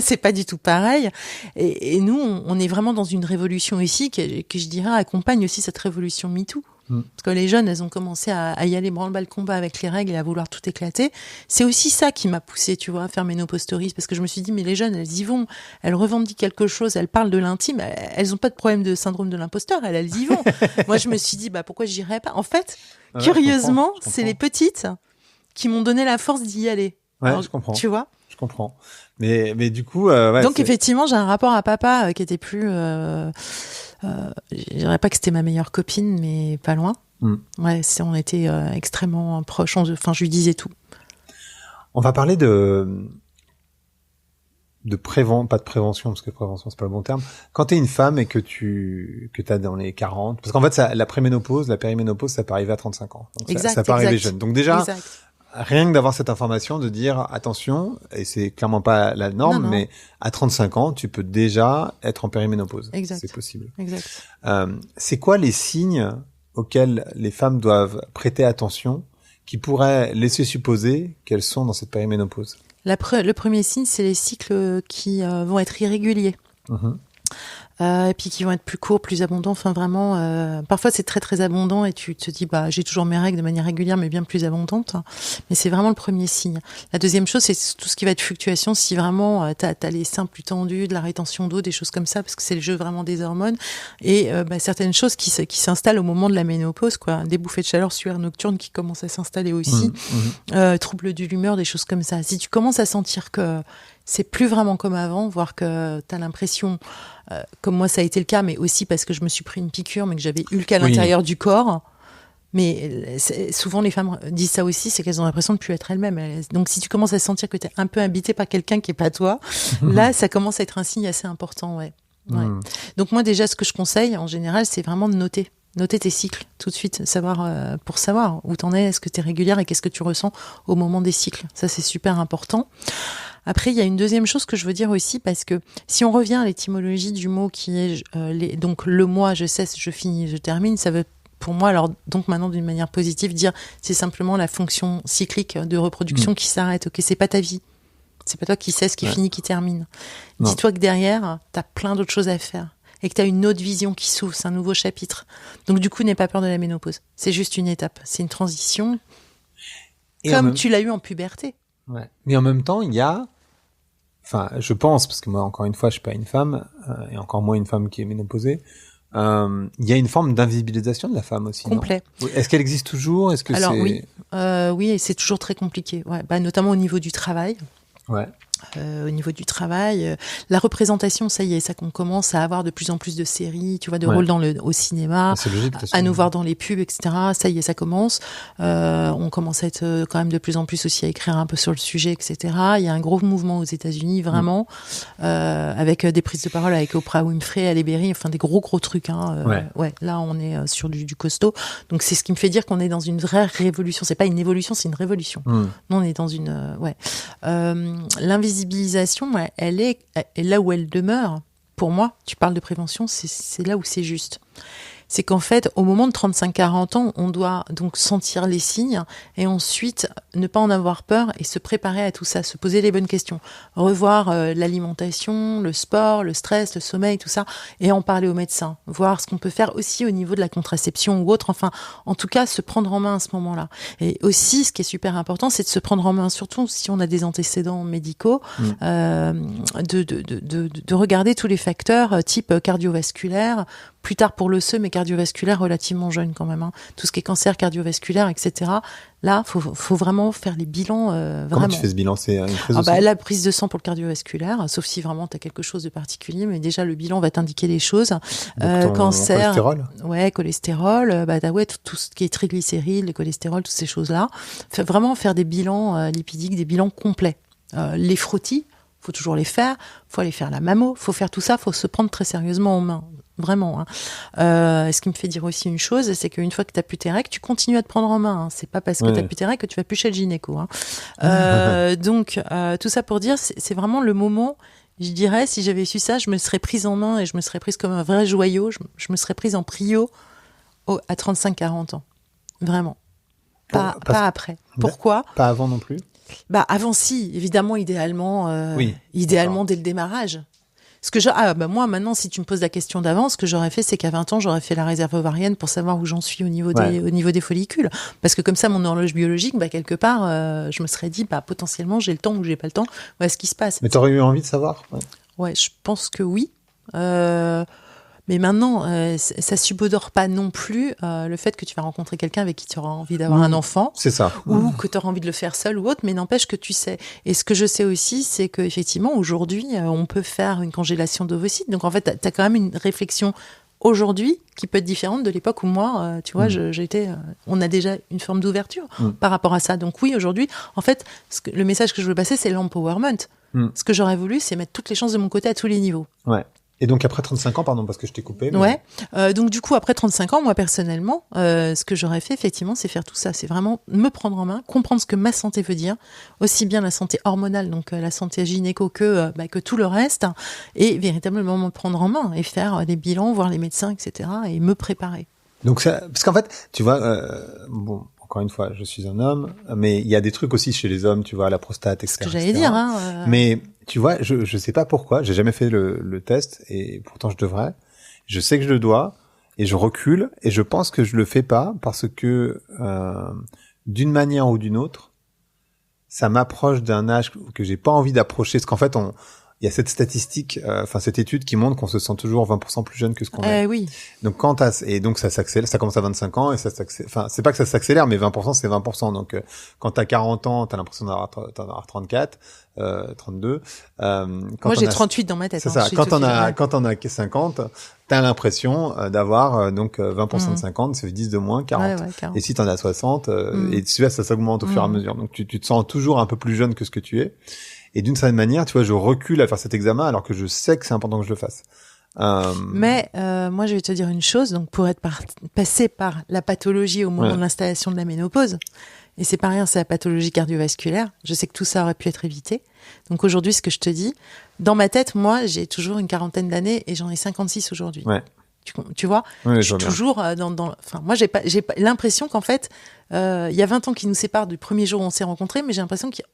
C'est pas du tout pareil. Et nous, on est vraiment dans une révolution ici que je dirais accompagne aussi cette révolution MeToo. Parce que les jeunes, elles ont commencé à y aller branle-bas le combat avec les règles et à vouloir tout éclater. C'est aussi ça qui m'a poussée, tu vois, à faire Ménopause Stories, parce que je me suis dit, mais les jeunes, elles y vont, elles revendiquent quelque chose, elles parlent de l'intime, elles ont pas de problème de syndrome de l'imposteur, elles y vont. Moi, je me suis dit, pourquoi j'irais pas ? En fait, curieusement, je comprends. C'est les petites qui m'ont donné la force d'y aller. Ouais, alors, je comprends. Tu vois ? Je comprends. Mais du coup, donc effectivement, j'ai un rapport à papa qui était plus. Je dirais pas que c'était ma meilleure copine, mais pas loin. Ouais, on était extrêmement proches. Enfin, je lui disais tout. On va parler pas de prévention, parce que prévention c'est pas le bon terme. Quand t'es une femme et que t'as dans les 40, parce qu'en fait la préménopause, la périménopause, ça peut arriver à 35 ans. Donc ça peut arriver jeune. Donc déjà. Exact. Rien que d'avoir cette information, de dire attention, et c'est clairement pas la norme, mais à 35 ans, tu peux déjà être en périménopause. Exact. C'est possible. Exact. C'est quoi les signes auxquels les femmes doivent prêter attention qui pourraient laisser supposer qu'elles sont dans cette périménopause ? Le premier signe, c'est les cycles qui vont être irréguliers. Et puis qui vont être plus courts, plus abondants. Enfin vraiment, parfois c'est très très abondant et tu te dis j'ai toujours mes règles de manière régulière mais bien plus abondante. Mais c'est vraiment le premier signe. La deuxième chose, c'est tout ce qui va être fluctuation. Si vraiment t'as les seins plus tendus, de la rétention d'eau, des choses comme ça, parce que c'est le jeu vraiment des hormones et certaines choses qui s'installent au moment de la ménopause, quoi. Des bouffées de chaleur, sueur nocturne qui commencent à s'installer aussi, troubles de l'humeur, des choses comme ça. Si tu commences à sentir que c'est plus vraiment comme avant, voire que t'as l'impression, comme moi ça a été le cas, mais aussi parce que je me suis pris une piqûre, mais que j'avais Hulk à l'intérieur du corps. Mais souvent les femmes disent ça aussi, c'est qu'elles ont l'impression de plus être elles-mêmes. Donc si tu commences à sentir que t'es un peu habité par quelqu'un qui est pas toi, là ça commence à être un signe assez important, ouais. Donc moi déjà ce que je conseille en général, c'est vraiment de noter tes cycles tout de suite, pour savoir où t'en es, est-ce que t'es régulière et qu'est-ce que tu ressens au moment des cycles. Ça c'est super important. Après, il y a une deuxième chose que je veux dire aussi, parce que si on revient à l'étymologie du mot qui est donc le moi, je cesse, je finis, je termine, ça veut pour moi, alors donc maintenant d'une manière positive, dire c'est simplement la fonction cyclique de reproduction qui s'arrête. Ok, c'est pas ta vie, c'est pas toi qui cesse, qui finit, qui termine. Dis-toi que derrière, t'as plein d'autres choses à faire. et que tu as une autre vision qui s'ouvre, c'est un nouveau chapitre. Donc du coup, n'aie pas peur de la ménopause. C'est juste une étape, c'est une transition, comme tu l'as eu en puberté. Ouais. Mais en même temps, il y a, enfin, je pense, parce que moi, encore une fois, je suis pas une femme, et encore moins une femme qui est ménopausée, il y a une forme d'invisibilisation de la femme aussi. Complet. Non ? Est-ce qu'elle existe toujours ? Est-ce que Alors c'est... oui, et c'est toujours très compliqué. Ouais, notamment au niveau du travail. Ouais. Au niveau du travail, la représentation, ça y est, ça qu'on commence à avoir de plus en plus de séries, tu vois, de rôles au cinéma, c'est logique, à nous voir dans les pubs, etc. Ça y est, ça commence. On commence à être quand même de plus en plus aussi à écrire un peu sur le sujet, etc. Il y a un gros mouvement aux États-Unis, vraiment, avec des prises de parole avec Oprah Winfrey, Halle Berry, enfin des gros trucs. Là, on est sur du costaud. Donc c'est ce qui me fait dire qu'on est dans une vraie révolution. C'est pas une évolution, c'est une révolution. Nous, on est dans une l'invisibilisation, elle est là où elle demeure. Pour moi, tu parles de prévention, c'est là où c'est juste. C'est qu'en fait, au moment de 35-40 ans, on doit donc sentir les signes et ensuite ne pas en avoir peur et se préparer à tout ça, se poser les bonnes questions, revoir l'alimentation, le sport, le stress, le sommeil, tout ça, et en parler au médecin, voir ce qu'on peut faire aussi au niveau de la contraception ou autre, enfin, en tout cas, se prendre en main à ce moment-là. Et aussi, ce qui est super important, c'est de se prendre en main, surtout si on a des antécédents médicaux, de regarder tous les facteurs type cardiovasculaire, plus tard pour l'osseux, mais cardiovasculaire relativement jeune quand même. Tout ce qui est cancer cardiovasculaire, etc. Là, faut vraiment faire les bilans. Comment tu fais ce bilan ? C'est une prise de sang ? La prise de sang pour le cardiovasculaire, sauf si vraiment tu as quelque chose de particulier, mais déjà le bilan va t'indiquer les choses. Cancer, cholestérol. Ouais, cholestérol. Tout ce qui est triglycérides, le cholestérol, toutes ces choses-là. Vraiment faire des bilans lipidiques, des bilans complets. Les frottis, faut toujours les faire. Faut aller faire la mammo. Faut faire tout ça. Faut se prendre très sérieusement en main. Vraiment. Ce qui me fait dire aussi une chose, c'est qu'une fois que tu n'as plus tes règles, tu continues à te prendre en main. C'est pas parce que tu n'as plus tes règles que tu vas plus chez le gynéco. Donc, tout ça pour dire, c'est vraiment le moment, je dirais, si j'avais su ça, je me serais prise en main et je me serais prise comme un vrai joyau. Je me serais prise en prio à 35-40 ans. Vraiment. Pas après. Pourquoi ? Pas avant non plus ? Avant, si, évidemment, idéalement dès le démarrage. Moi, maintenant, si tu me poses la question d'avance, ce que j'aurais fait, c'est qu'à 20 ans, j'aurais fait la réserve ovarienne pour savoir où j'en suis au niveau des follicules. Parce que comme ça, mon horloge biologique, quelque part, je me serais dit, potentiellement, j'ai le temps ou j'ai pas le temps. Voilà ce qui se passe. Mais t'aurais eu envie de savoir ? Ouais, je pense que oui. Mais maintenant, ça subodore pas non plus le fait que tu vas rencontrer quelqu'un avec qui tu auras envie d'avoir un enfant. C'est ça. Ou que tu auras envie de le faire seul ou autre, mais n'empêche que tu sais. Et ce que je sais aussi, c'est qu'effectivement, aujourd'hui, on peut faire une congélation d'ovocytes. Donc en fait, tu as quand même une réflexion aujourd'hui qui peut être différente de l'époque où moi, tu vois, on a déjà une forme d'ouverture par rapport à ça. Donc oui, aujourd'hui, en fait, le message que je veux passer, c'est l'empowerment. Ce que j'aurais voulu, c'est mettre toutes les chances de mon côté à tous les niveaux. Ouais. Et donc après 35 ans, pardon, parce que je t'ai coupé. Mais... Ouais. Donc du coup, après 35 ans, moi personnellement, ce que j'aurais fait, effectivement, c'est faire tout ça. C'est vraiment me prendre en main, comprendre ce que ma santé veut dire, aussi bien la santé hormonale, donc la santé gynéco que tout le reste, et véritablement me prendre en main et faire des bilans, voir les médecins, etc. et me préparer. Donc ça, parce qu'en fait, tu vois, encore une fois, je suis un homme, mais il y a des trucs aussi chez les hommes, tu vois, la prostate, etc. C'est ce que j'allais dire. Mais tu vois, je sais pas pourquoi, j'ai jamais fait le test et pourtant je devrais. Je sais que je le dois et je recule et je pense que je le fais pas parce que d'une manière ou d'une autre, ça m'approche d'un âge que j'ai pas envie d'approcher. Parce qu'en fait, il y a cette statistique, cette étude qui montre qu'on se sent toujours 20% plus jeune que ce qu'on est. Oui. Donc et donc ça s'accélère, ça commence à 25 ans et ça s'accélère. Enfin, c'est pas que ça s'accélère, mais 20% c'est 20%. Donc quand t'as 40 ans, t'as l'impression d'en avoir 34, 32. Moi j'ai 38 dans ma tête. C'est ça. Quand on a 50, t'as l'impression d'avoir 20% de 50, ça fait 10 de moins, 40. Ouais, 40. Et si t'en as 60, et ça s'augmente au fur et à mesure. Donc tu te sens toujours un peu plus jeune que ce que tu es. Et d'une certaine manière, tu vois, je recule à faire cet examen alors que je sais que c'est important que je le fasse. Mais moi, je vais te dire une chose. Donc, pour être passé par la pathologie au moment de l'installation de la ménopause, et c'est pas rien, c'est la pathologie cardiovasculaire. Je sais que tout ça aurait pu être évité. Donc aujourd'hui, ce que je te dis, dans ma tête, moi, j'ai toujours une quarantaine d'années et j'en ai 56 aujourd'hui. Ouais. Tu vois, je suis toujours moi, j'ai pas l'impression qu'en fait, il y a 20 ans qui nous séparent du premier jour où on s'est rencontrés, mais j'ai l'impression qu'il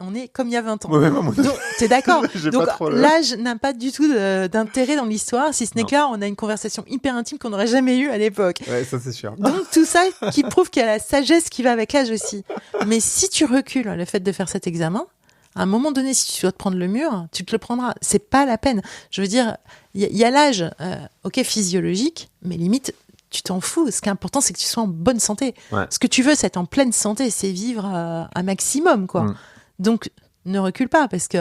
on est comme il y a 20 ans. Ouais, moi, donc, t'es d'accord? Donc, le... l'âge n'a pas du tout d'intérêt dans l'histoire, si ce n'est que là, on a une conversation hyper intime qu'on n'aurait jamais eue à l'époque. Ouais, ça, c'est sûr. Donc, tout ça qui prouve qu'il y a la sagesse qui va avec l'âge aussi. Mais si tu recules le fait de faire cet examen, à un moment donné, si tu dois te prendre le mur, tu te le prendras. C'est pas la peine. Je veux dire, il y a l'âge, physiologique, mais limite, tu t'en fous. Ce qui est important, c'est que tu sois en bonne santé. Ouais. Ce que tu veux, c'est être en pleine santé, c'est vivre un maximum, quoi. Donc, ne recule pas, parce que...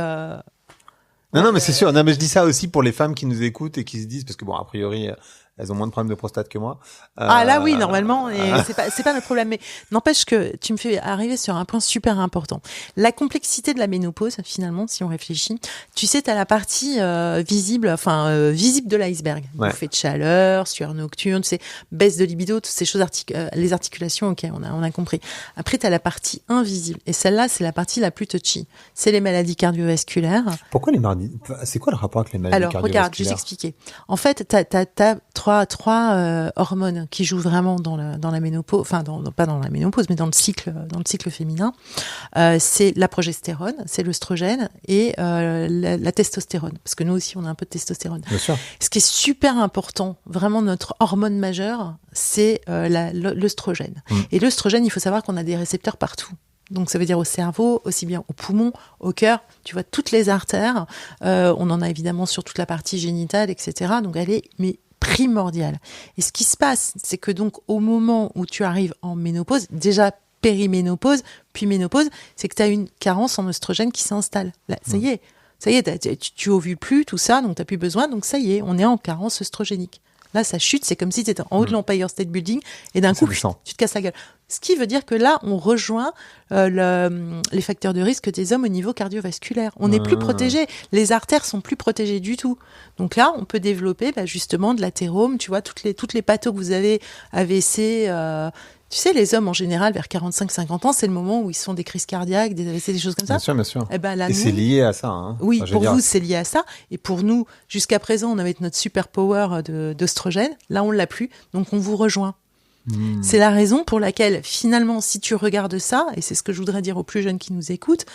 Non, mais c'est sûr. Non, mais je dis ça aussi pour les femmes qui nous écoutent et qui se disent, parce que bon, a priori, elles ont moins de problèmes de prostate que moi. Ah là oui, normalement, et c'est pas notre problème. Mais n'empêche que tu me fais arriver sur un point super important. La complexité de la ménopause, finalement, si on réfléchit. Tu sais, t'as la partie visible de l'iceberg. Ouais. Bouffée de chaleur, sueur nocturne, tu sais, baisse de libido, toutes ces choses, les articulations, ok, on a compris. Après, t'as la partie invisible. Et celle-là, c'est la partie la plus touchy. C'est les maladies cardiovasculaires. Pourquoi les maladies? C'est quoi le rapport avec les maladies cardiovasculaires? Alors, regarde, je vais t'expliquer. En fait, t'as trois hormones qui jouent vraiment dans la ménopause, enfin pas dans la ménopause, mais dans le cycle féminin. C'est la progestérone, c'est l'œstrogène et la testostérone, parce que nous aussi on a un peu de testostérone. Bien sûr. Ce qui est super important, vraiment notre hormone majeure, c'est l'œstrogène. Et l'œstrogène, il faut savoir qu'on a des récepteurs partout. Donc ça veut dire au cerveau, aussi bien au poumon, au cœur, tu vois, toutes les artères. On en a évidemment sur toute la partie génitale, etc. Donc elle est primordiale. Et ce qui se passe, c'est que donc au moment où tu arrives en ménopause, déjà périménopause, puis ménopause, c'est que tu as une carence en oestrogène qui s'installe. Là, ça y est, tu ovules plus, tout ça, donc tu n'as plus besoin, donc ça y est, on est en carence œstrogénique. Là, ça chute, c'est comme si tu étais en haut de l'Empire State Building et d'un coup, tu te casses la gueule. Ce qui veut dire que là, on rejoint les facteurs de risque des hommes au niveau cardiovasculaire. On n'est plus protégé. Les artères sont plus protégées du tout. Donc là, on peut développer justement de l'athérome, tu vois, toutes les pathos que vous avez, AVC... tu sais, les hommes, en général, vers 45-50 ans, c'est le moment où ils sont des crises cardiaques, des AVC, des choses comme ça. Bien sûr. Et, là, c'est lié à ça. Hein. Oui, pour vous, c'est lié à ça. Et pour nous, jusqu'à présent, on avait notre super power d'œstrogène. Là, on l'a plus. Donc, on vous rejoint. C'est la raison pour laquelle, finalement, si tu regardes ça, et c'est ce que je voudrais dire aux plus jeunes qui nous écoutent,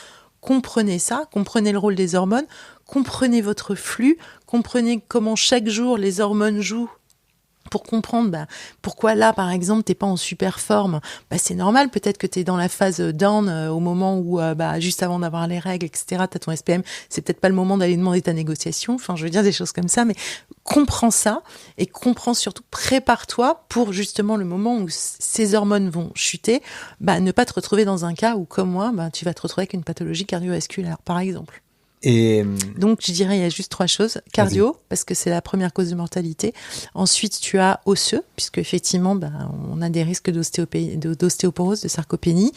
comprenez ça, comprenez le rôle des hormones, comprenez votre flux, comprenez comment chaque jour les hormones jouent pour comprendre pourquoi là, par exemple, t'es pas en super forme. C'est normal, peut-être que t'es dans la phase down au moment où, juste avant d'avoir les règles, etc., t'as ton SPM, c'est peut-être pas le moment d'aller demander ta négociation. Enfin, je veux dire des choses comme ça, mais comprends ça et comprends surtout, prépare-toi pour justement le moment où ces hormones vont chuter, ne pas te retrouver dans un cas où, comme moi, tu vas te retrouver avec une pathologie cardiovasculaire, par exemple. Et donc, je dirais, il y a juste trois choses. Cardio, parce que c'est la première cause de mortalité. Ensuite, tu as osseux, puisque effectivement, on a des risques d'ostéoporose, de sarcopénie.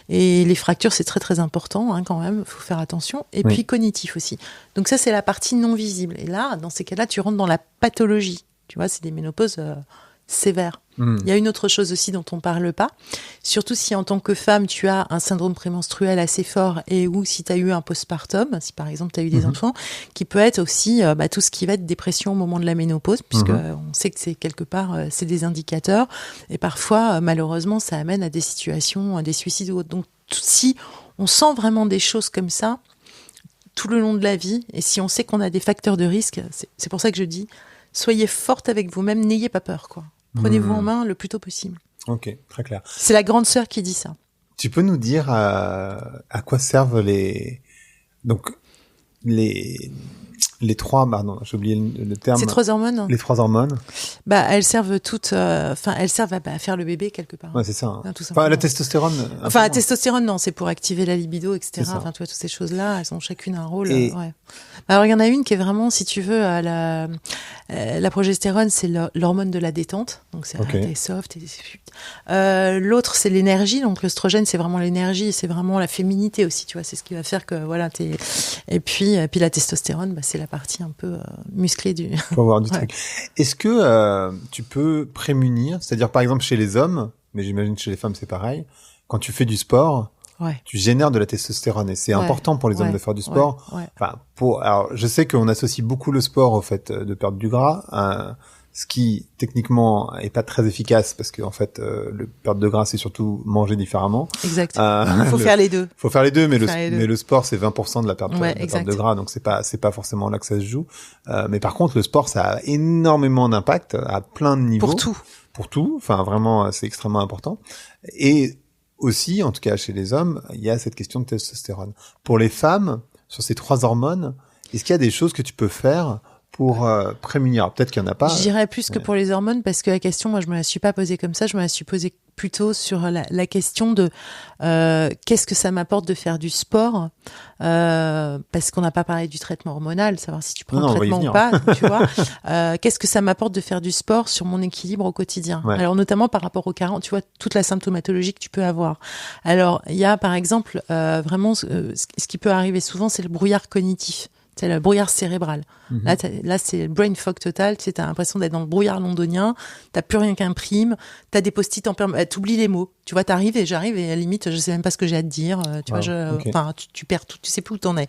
Et les fractures, c'est très, très important, quand même. Il faut faire attention. Et puis, cognitif aussi. Donc ça, c'est la partie non visible. Et là, dans ces cas-là, tu rentres dans la pathologie. Tu vois, c'est des ménopauses sévères. Il y a une autre chose aussi dont on parle pas, surtout si en tant que femme tu as un syndrome prémenstruel assez fort et ou si tu as eu un postpartum, si par exemple tu as eu des enfants, qui peut être aussi tout ce qui va être dépression au moment de la ménopause, puisque on sait que c'est quelque part c'est des indicateurs et parfois malheureusement ça amène à des situations, à des suicides ou autres. Donc si on sent vraiment des choses comme ça tout le long de la vie et si on sait qu'on a des facteurs de risque, c'est pour ça que je dis soyez forte avec vous-même, n'ayez pas peur quoi. Prenez-vous en main le plus tôt possible. Ok, très clair. C'est la grande sœur qui dit ça. Tu peux nous dire à quoi servent les trois, pardon, j'ai oublié le terme. Ces trois hormones. Les trois hormones. Elles servent toutes, elles servent à faire le bébé quelque part. Ouais, c'est ça. La testostérone. La testostérone, non, c'est pour activer la libido, etc. Tu vois, toutes ces choses-là, elles ont chacune un rôle. Ouais. Alors, il y en a une qui est vraiment, si tu veux, la progestérone, c'est l'hormone de la détente. Donc, c'est t'es soft, l'autre, c'est l'énergie. Donc, l'œstrogène, c'est vraiment l'énergie, c'est vraiment la féminité aussi, tu vois. C'est ce qui va faire que, voilà, et puis la testostérone, c'est la partie un peu musclée du... Faut avoir du truc. Est-ce que tu peux prémunir, c'est-à-dire par exemple chez les hommes, mais j'imagine que chez les femmes c'est pareil, quand tu fais du sport, tu génères de la testostérone et c'est important pour les hommes de faire du sport. Alors je sais qu'on associe beaucoup le sport au fait de perdre du gras. ce qui techniquement est pas très efficace parce que en fait le perte de gras c'est surtout manger différemment. Exact. Faut faire les deux. Faut faire les deux, mais le sport c'est 20% de la perte, de gras, donc c'est pas forcément là que ça se joue. Mais par contre le sport ça a énormément d'impact à plein de niveaux. Pour tout. Enfin vraiment c'est extrêmement important. Et aussi, en tout cas chez les hommes, il y a cette question de testostérone. Pour les femmes, sur ces 3 hormones, est-ce qu'il y a des choses que tu peux faire pour prémunir? Peut-être qu'il y en a pas. Je dirais plus que pour les hormones, parce que la question, moi, je me la suis pas posée comme ça. Je me la suis posée plutôt sur la question de qu'est-ce que ça m'apporte de faire du sport, parce qu'on n'a pas parlé du traitement hormonal, savoir si tu prends le traitement ou pas, tu vois. Qu'est-ce que ça m'apporte de faire du sport sur mon équilibre au quotidien. Alors notamment par rapport aux 40, tu vois, toute la symptomatologie que tu peux avoir. Alors il y a par exemple vraiment ce qui peut arriver souvent, c'est le brouillard cognitif. C'est le brouillard cérébral. Là, c'est le brain fog total. Tu sais, t'as l'impression d'être dans le brouillard londonien. T'as plus rien qu'imprime. T'as des post-it en permanence. T'oublies les mots. Tu vois, j'arrive et à la limite, je sais même pas ce que j'ai à te dire. Tu vois, tu perds tout. Tu sais plus où t'en es.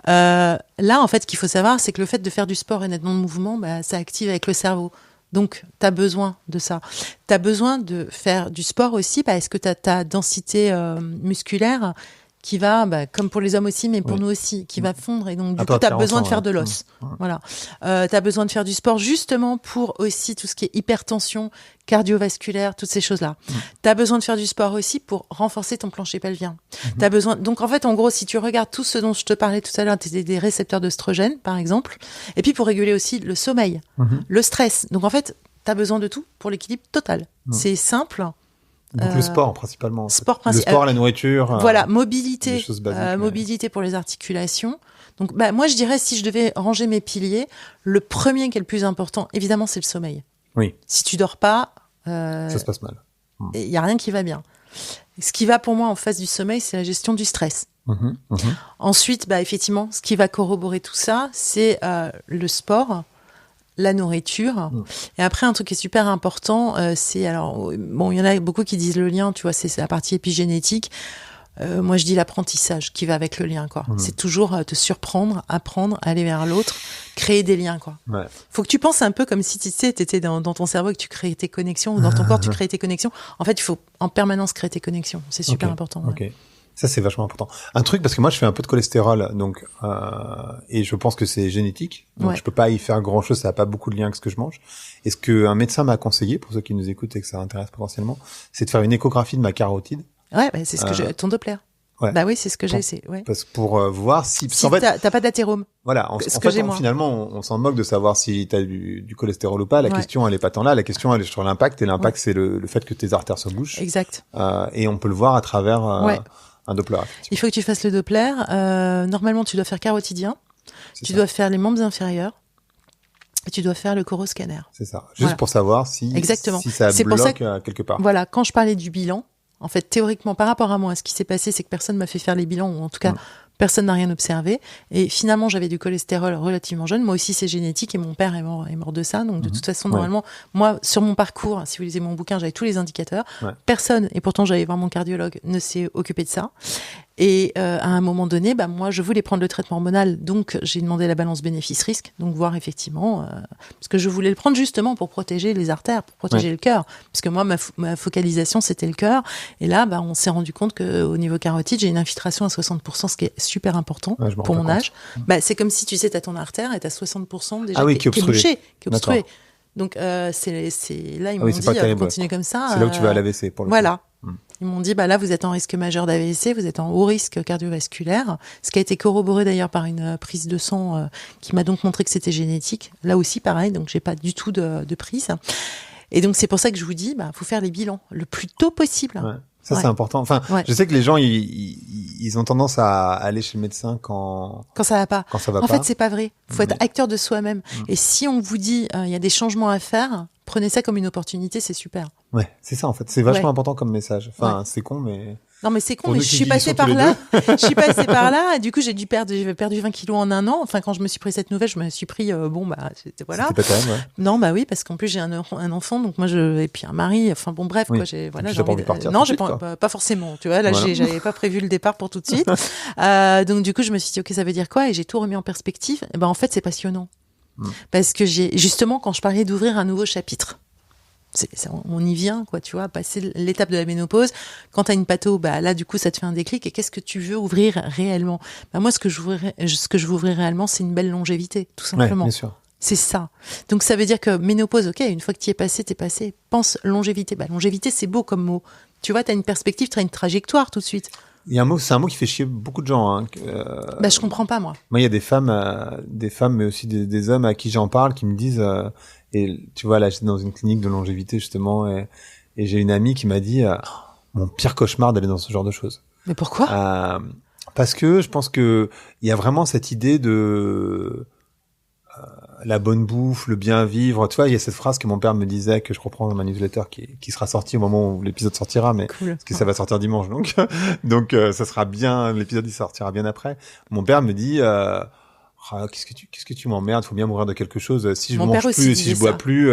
Là, en fait, ce qu'il faut savoir, c'est que le fait de faire du sport et d'être dans le mouvement, ça active avec le cerveau. Donc, t'as besoin de ça. T'as besoin de faire du sport aussi parce que t'as ta densité musculaire qui va, comme pour les hommes aussi, mais pour nous aussi, qui va fondre. Et donc, du coup, tu as besoin de faire de l'os. Voilà. Tu as besoin de faire du sport justement pour aussi tout ce qui est hypertension, cardiovasculaire, toutes ces choses-là. Tu as besoin de faire du sport aussi pour renforcer ton plancher pelvien. T'as besoin. Donc, en fait, en gros, si tu regardes tout ce dont je te parlais tout à l'heure, des récepteurs d'œstrogène, par exemple, et puis pour réguler aussi le sommeil, le stress. Donc, en fait, tu as besoin de tout pour l'équilibre total. C'est simple. Donc le sport principalement. Le sport, la nourriture. Voilà, mobilité, mobilité pour les articulations. Donc, moi, je dirais, si je devais ranger mes piliers, le premier qui est le plus important, évidemment, c'est le sommeil. Oui. Si tu dors pas, ça se passe mal. Il y a rien qui va bien. Ce qui va pour moi en face du sommeil, c'est la gestion du stress. Ensuite, effectivement, ce qui va corroborer tout ça, c'est le sport, la nourriture. Et après, un truc qui est super important, c'est, alors, bon, il y en a beaucoup qui disent le lien, tu vois, c'est la partie épigénétique. Moi, je dis l'apprentissage qui va avec le lien, quoi. C'est toujours te surprendre, apprendre, aller vers l'autre, créer des liens, quoi. Faut que tu penses un peu comme si, tu sais, t'étais dans ton cerveau et que tu créais tes connexions, ou dans ton corps, tu crées tes connexions. En fait, il faut en permanence créer tes connexions. C'est super important. Ça, c'est vachement important. Un truc, parce que moi, je fais un peu de cholestérol, donc, et je pense que c'est génétique. Donc, je peux pas y faire grand chose, ça a pas beaucoup de lien avec ce que je mange. Et ce qu'un médecin m'a conseillé, pour ceux qui nous écoutent et que ça intéresse potentiellement, c'est de faire une échographie de ma carotide. Ouais, c'est ce que j'ai, ton Doppler. Bah oui, c'est ce que j'ai, Parce que pour voir si en fait, t'as pas d'athérome. Voilà. En fait, finalement, on s'en moque de savoir si t'as du cholestérol ou pas. La question, elle est pas tant là. La question, elle est sur l'impact. Et l'impact, c'est le fait que tes artères se bouchent. Exact. Et on peut le voir à travers, un Doppler. Il faut que tu fasses le Doppler. Normalement, tu dois faire carotidien. Tu dois faire les membres inférieurs. Et tu dois faire le coroscanner. C'est ça. Juste pour savoir si ça bloque quelque part. Voilà. Quand je parlais du bilan, en fait, théoriquement, par rapport à moi, ce qui s'est passé, c'est que personne m'a fait faire les bilans, ou en tout cas, personne n'a rien observé. Et finalement, j'avais du cholestérol relativement jeune. Moi aussi, c'est génétique et mon père est mort de ça. Donc, de toute façon, normalement, moi, sur mon parcours, si vous lisez mon bouquin, j'avais tous les indicateurs. Personne, et pourtant, j'allais voir mon cardiologue, ne s'est occupé de ça. Et à un moment donné, moi, je voulais prendre le traitement hormonal, donc j'ai demandé la balance bénéfice-risque, donc voir effectivement, parce que je voulais le prendre justement pour protéger les artères, pour protéger le cœur, parce que moi, ma focalisation, c'était le cœur. Et là, on s'est rendu compte qu'au niveau carotide, j'ai une infiltration à 60%, ce qui est super important pour mon âge. C'est comme si, tu sais, t'as ton artère et t'as 60% déjà qui est bouché, qui est obstrué. Donc, là, ils m'ont dit, continuez comme ça. C'est là où tu vas à l'AVC, pour le coup. Voilà. Ils m'ont dit, là, vous êtes en risque majeur d'AVC, vous êtes en haut risque cardiovasculaire, ce qui a été corroboré d'ailleurs par une prise de sang qui m'a donc montré que c'était génétique. Là aussi, pareil, donc j'ai pas du tout de prise. Et donc, c'est pour ça que je vous dis, faut faire les bilans le plus tôt possible. Ça, c'est important. Enfin, je sais que les gens, ils ont tendance à aller chez le médecin quand ça va pas. En fait, c'est pas vrai. Faut être acteur de soi-même. Et si on vous dit, il y a des changements à faire, prenez ça comme une opportunité, c'est super. Ouais, c'est ça en fait. C'est vachement important comme message. Enfin, c'est con, mais... Non, mais c'est con, mais je suis passée par là. Je suis passée par là, et du coup, j'ai perdu 20 kilos en un an. Enfin, quand je me suis pris cette nouvelle, je me suis pris, voilà. C'était pas terrible, Non, oui, parce qu'en plus, j'ai un enfant, donc moi, et puis un mari, enfin, bon, bref, quoi, j'ai envie de partir. Non, pas forcément, tu vois, là, j'avais pas prévu le départ pour tout de suite. Donc, du coup, je me suis dit, ok, ça veut dire quoi? Et j'ai tout remis en perspective. Et en fait, c'est passionnant. Parce que justement, quand je parlais d'ouvrir un nouveau chapitre, on y vient, quoi, tu vois, passer l'étape de la ménopause. Quand t'as une patho, là, du coup, ça te fait un déclic. Et qu'est-ce que tu veux ouvrir réellement? Moi, ce que je veux ouvrir réellement, c'est une belle longévité, tout simplement. Ouais, bien sûr. C'est ça. Donc, ça veut dire que ménopause, ok, une fois que t'y es passé, t'es passé. Pense longévité. Longévité, c'est beau comme mot. Tu vois, t'as une perspective, t'as une trajectoire tout de suite. C'est un mot qui fait chier beaucoup de gens. Hein. Je comprends pas, moi. Moi, il y a des femmes, mais aussi des hommes à qui j'en parle, qui me disent, et tu vois, là, j'étais dans une clinique de longévité, justement, et j'ai une amie qui m'a dit, mon pire cauchemar d'aller dans ce genre de choses. Mais pourquoi? Parce que je pense que il y a vraiment cette idée de la bonne bouffe, le bien vivre. Tu vois, il y a cette phrase que mon père me disait, que je reprends dans ma newsletter, qui sera sortie au moment où l'épisode sortira, mais cool. Parce que ça va sortir dimanche, donc ça sera bien, l'épisode il sortira bien après. Mon père me dit, qu'est-ce que tu m'emmerdes, faut bien mourir de quelque chose. Si je mange plus, si je bois plus,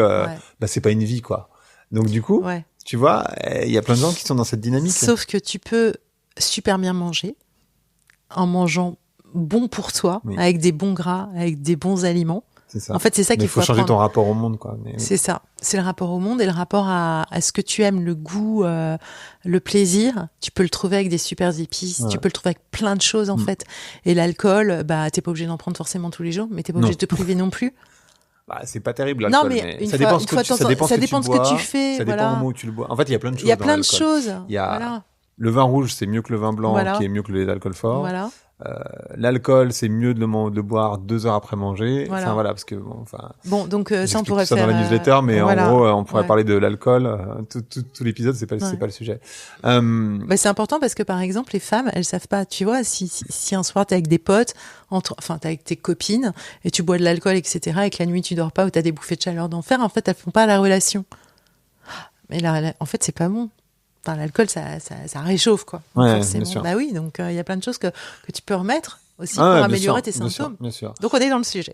c'est pas une vie, quoi. Donc du coup, tu vois, il y a plein de gens qui sont dans cette dynamique. Sauf que tu peux super bien manger en mangeant bon pour toi, avec des bons gras, avec des bons aliments. C'est ça. En fait, c'est ça qu'il faut changer apprendre. Ton rapport au monde, quoi. C'est ça. C'est le rapport au monde et le rapport à ce que tu aimes, le goût, le plaisir. Tu peux le trouver avec des super épices. Tu peux le trouver avec plein de choses, en fait. Et l'alcool, t'es pas obligé d'en prendre forcément tous les jours, mais t'es pas obligé de te priver non plus. C'est pas terrible, l'alcool. Non, mais ça dépend de ce que tu fais. Ça dépend au moment où tu le bois. En fait, il y a plein de choses. Il y a plein de choses. Il y a le vin rouge, c'est mieux que le vin blanc, qui est mieux que l'alcool fort. Voilà. L'alcool, c'est mieux de le boire 2 heures après manger. Voilà. Enfin, parce que donc ça on pourrait faire dans la newsletter, mais en gros, on pourrait parler de l'alcool. Tout l'épisode, c'est pas le sujet. C'est important parce que par exemple, les femmes, elles savent pas. Tu vois, si un soir t'es avec des potes, t'es avec tes copines et tu bois de l'alcool, etc., et que la nuit tu dors pas ou t'as des bouffées de chaleur d'enfer, en fait, elles font pas la relation. Mais là, en fait, c'est pas bon. L'alcool, ça réchauffe, quoi. Forcément. Oui, donc il y a plein de choses que tu peux remettre aussi pour améliorer tes symptômes. Bien sûr. Donc on est dans le sujet.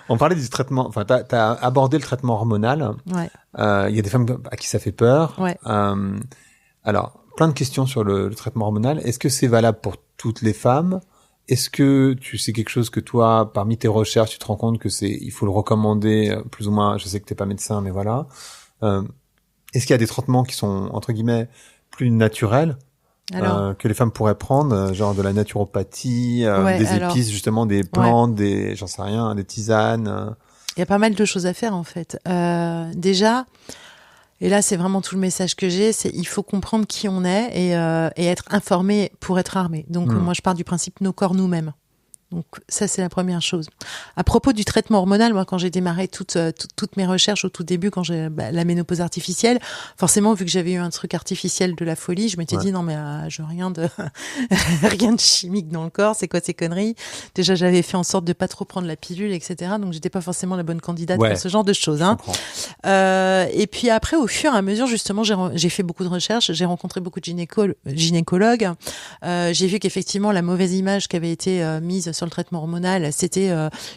On parlait du traitement. Enfin, t'as abordé le traitement hormonal. Ouais. Il y a des femmes à qui ça fait peur. Ouais. Alors, plein de questions sur le traitement hormonal. Est-ce que c'est valable pour toutes les femmes? Est-ce que c'est quelque chose que toi, parmi tes recherches, tu te rends compte que il faut le recommander plus ou moins? Je sais que t'es pas médecin, mais voilà. Est-ce qu'il y a des traitements qui sont, entre guillemets, plus naturels que les femmes pourraient prendre, genre de la naturopathie, épices, justement, des plantes, j'en sais rien, des tisanes? Il y a pas mal de choses à faire, en fait. Déjà, et là, c'est vraiment tout le message que j'ai, c'est il faut comprendre qui on est et être informé pour être armé. Donc, moi, je pars du principe nos corps nous-mêmes. Donc ça, c'est la première chose. À propos du traitement hormonal, moi, quand j'ai démarré toutes mes recherches au tout début, quand j'ai la ménopause artificielle, forcément, vu que j'avais eu un truc artificiel de la folie, je m'étais dit non mais je veux rien de rien de chimique dans le corps, c'est quoi ces conneries? Déjà, j'avais fait en sorte de pas trop prendre la pilule, etc. Donc j'étais pas forcément la bonne candidate pour ce genre de choses. Hein. Et puis après, au fur et à mesure, justement, j'ai fait beaucoup de recherches, j'ai rencontré beaucoup de gynécologues. J'ai vu qu'effectivement, la mauvaise image qui avait été mise sur le traitement hormonal, c'était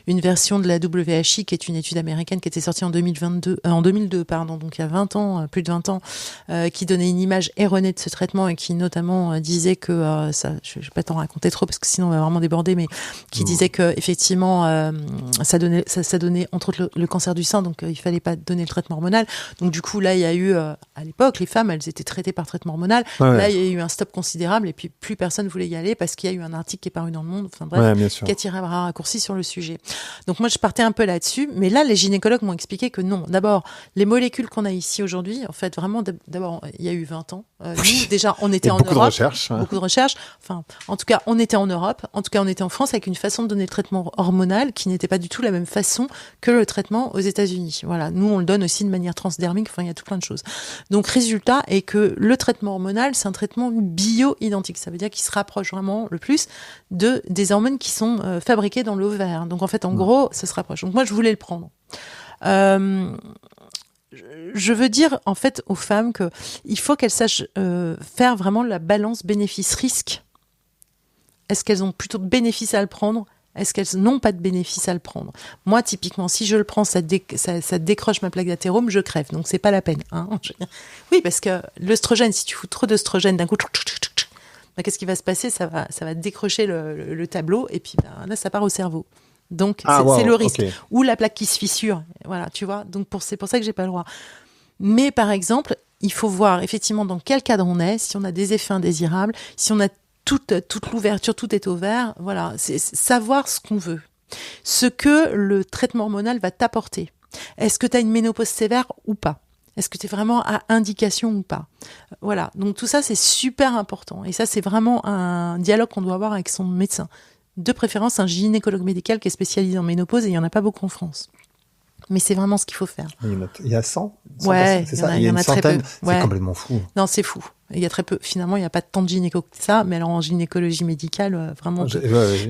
une version de la WHI, qui est une étude américaine qui était sortie en 2002, donc il y a 20 ans, plus de 20 ans, qui donnait une image erronée de ce traitement et qui notamment disait que ça, je vais pas t'en raconter trop parce que sinon on va vraiment déborder, mais qui disait que effectivement ça donnait entre autres le cancer du sein, donc il fallait pas donner le traitement hormonal. Donc du coup là il y a eu à l'époque les femmes elles étaient traitées par traitement hormonal. Là il y a eu un stop considérable et puis plus personne voulait y aller parce qu'il y a eu un article qui est paru dans le Monde. Enfin bref. Qui a tiré un raccourci sur le sujet. Donc moi je partais un peu là-dessus, mais là les gynécologues m'ont expliqué que non. D'abord, les molécules qu'on a ici aujourd'hui, en fait vraiment, d'abord il y a eu 20 ans. Nous déjà on était en Europe. Beaucoup de recherches. Enfin, en tout cas on était en Europe, en tout cas on était en France avec une façon de donner le traitement hormonal qui n'était pas du tout la même façon que le traitement aux États-Unis. Voilà, nous on le donne aussi de manière transdermique. Enfin il y a tout plein de choses. Donc résultat est que le traitement hormonal c'est un traitement bio-identique. Ça veut dire qu'il se rapproche vraiment le plus des hormones qui sont fabriquées dans l'ovaire. Donc en fait, en gros, ça se rapproche. Donc moi, je voulais le prendre. Je veux dire en fait aux femmes que il faut qu'elles sachent faire vraiment la balance bénéfice-risque. Est-ce qu'elles ont plutôt de bénéfices à le prendre? Est-ce qu'elles n'ont pas de bénéfices à le prendre? Moi, typiquement, si je le prends, ça décroche ma plaque d'athérome, je crève. Donc c'est pas la peine. Hein. Oui, parce que l'œstrogène, si tu fous trop d'œstrogène d'un coup, qu'est-ce qui va se passer? Ça va décrocher le tableau et puis là, ça part au cerveau. Donc c'est le risque. Ou la plaque qui se fissure. Voilà, tu vois. Donc c'est pour ça que j'ai pas le droit. Mais par exemple, il faut voir effectivement dans quel cadre on est, si on a des effets indésirables, si on a toute l'ouverture, tout est ouvert. Voilà, c'est savoir ce qu'on veut, ce que le traitement hormonal va t'apporter. Est-ce que tu as une ménopause sévère ou pas? Est-ce que tu es vraiment à indication ou pas? Voilà, donc tout ça c'est super important. Et ça c'est vraiment un dialogue qu'on doit avoir avec son médecin. De préférence un gynécologue médical qui est spécialisé en ménopause, et il n'y en a pas beaucoup en France. Mais c'est vraiment ce qu'il faut faire. Il y a 100 ouais, c'est ça. Il y en a très peu. C'est ouais. Complètement fou. Non, c'est fou. Il y a très peu. Finalement, il n'y a pas tant de gynéco que ça, mais alors en gynécologie médicale, vraiment.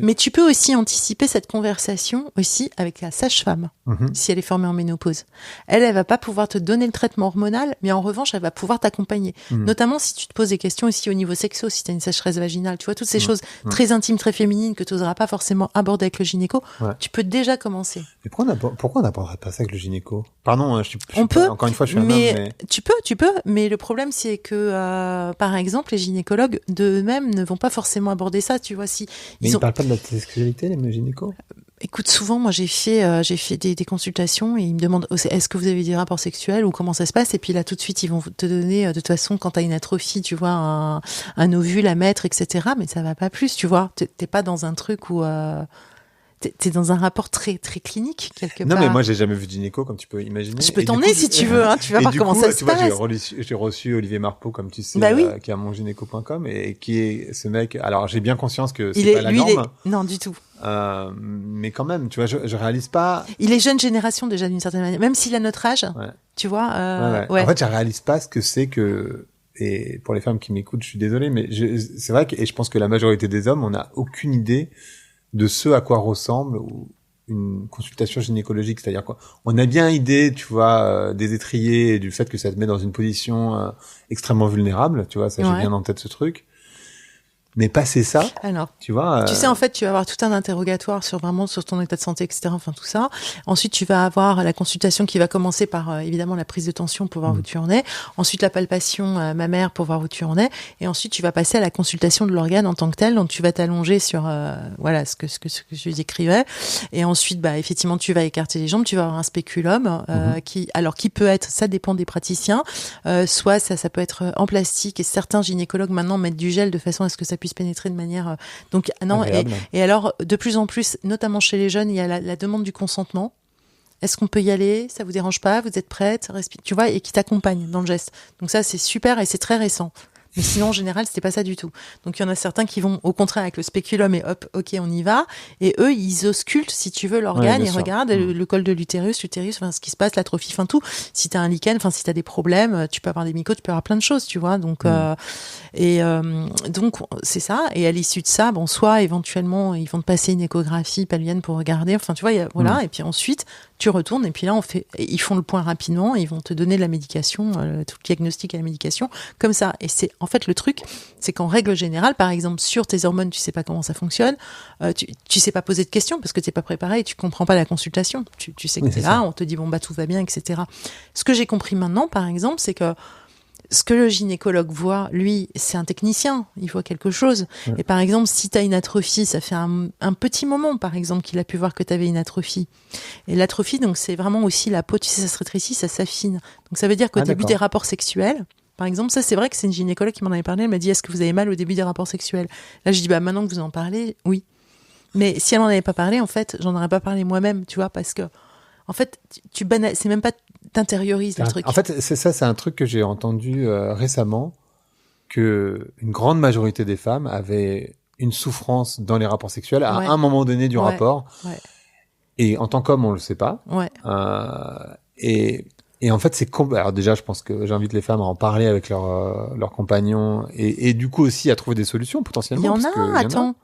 Mais tu peux aussi anticiper cette conversation aussi avec la sage-femme, si elle est formée en ménopause. Elle va pas pouvoir te donner le traitement hormonal, mais en revanche, elle va pouvoir t'accompagner. Notamment si tu te poses des questions aussi au niveau sexo, si tu as une sécheresse vaginale, tu vois, toutes ces choses très intimes, très féminines que tu n'oseras pas forcément aborder avec le gynéco, tu peux déjà commencer. Mais pourquoi on n'aborderait pas ça avec le gynéco? Pardon, encore une fois, je suis un homme, mais... Tu peux, mais le problème, c'est que, par exemple, les gynécologues d'eux-mêmes ne vont pas forcément aborder ça, tu vois. Mais ils ne parlent pas de la sexualité, les gynécos? Écoute, souvent, moi, j'ai fait des consultations et ils me demandent est-ce que vous avez des rapports sexuels ou comment ça se passe? Et puis là, tout de suite, ils vont te donner, de toute façon, quand tu as une atrophie, tu vois, un ovule à mettre, etc. Mais ça va pas plus, tu vois. T'es pas dans un truc où... T'es dans un rapport très très clinique quelque part. Non mais moi j'ai jamais vu de gynéco comme tu peux imaginer. Je peux t'emmener si tu veux, hein, tu vas voir comment ça se passe. J'ai reçu Olivier Marpeau comme tu sais, oui. qui a mongynéco.com et qui est ce mec. Alors j'ai bien conscience que c'est pas la norme. Non du tout. Mais quand même, tu vois, je réalise pas. Il est jeune génération déjà d'une certaine manière, même s'il a notre âge. Tu vois. Ouais. En fait, je réalise pas ce que c'est que. Et pour les femmes qui m'écoutent, je suis désolé, mais c'est vrai et je pense que la majorité des hommes, on n'a aucune idée de ce à quoi ressemble une consultation gynécologique, c'est-à-dire quoi. On a bien idée, tu vois, des étriers et du fait que ça te met dans une position extrêmement vulnérable, tu vois, ça j'ai bien en tête ce truc. Mais passer ça, alors, tu vois. Tu sais, en fait, tu vas avoir tout un interrogatoire sur ton état de santé, etc. Enfin, tout ça. Ensuite, tu vas avoir la consultation qui va commencer par, évidemment, la prise de tension pour voir où tu en es. Ensuite, la palpation mammaire pour voir où tu en es. Et ensuite, tu vas passer à la consultation de l'organe en tant que tel. Donc, tu vas t'allonger sur, ce que je décrivais. Et ensuite, effectivement, tu vas écarter les jambes. Tu vas avoir un spéculum, qui peut être, ça dépend des praticiens. Soit ça peut être en plastique. Et certains gynécologues maintenant mettent du gel de façon à ce que ça puisse pénétrer de manière et alors de plus en plus, notamment chez les jeunes, il y a la demande du consentement. Est-ce qu'on peut y aller? Ça vous dérange pas? Vous êtes prête? Tu vois, et qui t'accompagne dans le geste. Donc ça, c'est super et c'est très récent. Mais sinon, en général, c'était pas ça du tout. Donc, il y en a certains qui vont, au contraire, avec le spéculum et hop, ok, on y va. Et eux, ils auscultent, si tu veux, l'organe, ils regardent le col de l'utérus, enfin, ce qui se passe, l'atrophie, enfin, tout. Si t'as un lichen, enfin, si t'as des problèmes, tu peux avoir des mycoses, tu peux avoir plein de choses, tu vois. Donc, donc, c'est ça. Et à l'issue de ça, soit éventuellement, ils vont te passer une échographie pelvienne pour regarder. Enfin, tu vois, voilà. Et puis ensuite, tu retournes et puis là ils font le point rapidement et ils vont te donner de la médication, tout le diagnostic à la médication comme ça. Et c'est en fait le truc, c'est qu'en règle générale, par exemple sur tes hormones, tu sais pas comment ça fonctionne, tu sais pas poser de questions parce que t'es pas préparé et tu comprends pas la consultation. Tu sais que t'es là, on te dit tout va bien, etc. Ce que j'ai compris maintenant, par exemple, c'est que ce que le gynécologue voit, lui, c'est un technicien, il voit quelque chose. Ouais. Et par exemple, si tu as une atrophie, ça fait un petit moment, par exemple, qu'il a pu voir que tu avais une atrophie. Et l'atrophie, donc, c'est vraiment aussi la peau, tu sais, ça se rétrécit, ça s'affine. Donc, ça veut dire qu'au début des rapports sexuels, par exemple, ça, c'est vrai que c'est une gynécologue qui m'en avait parlé, elle m'a dit, est-ce que vous avez mal au début des rapports sexuels? Là, je dis, maintenant que vous en parlez, oui. Mais si elle m'en avait pas parlé, en fait, j'en aurais pas parlé moi-même, tu vois, parce que, en fait, c'est même pas t'intériorises le truc. En fait, c'est un truc que j'ai entendu récemment, que une grande majorité des femmes avaient une souffrance dans les rapports sexuels à un moment donné du rapport. Ouais. Et en tant qu'homme, on le sait pas. Ouais. Et en fait, alors déjà, je pense que j'invite les femmes à en parler avec leurs compagnons et du coup aussi à trouver des solutions potentiellement. Il y en a, attends.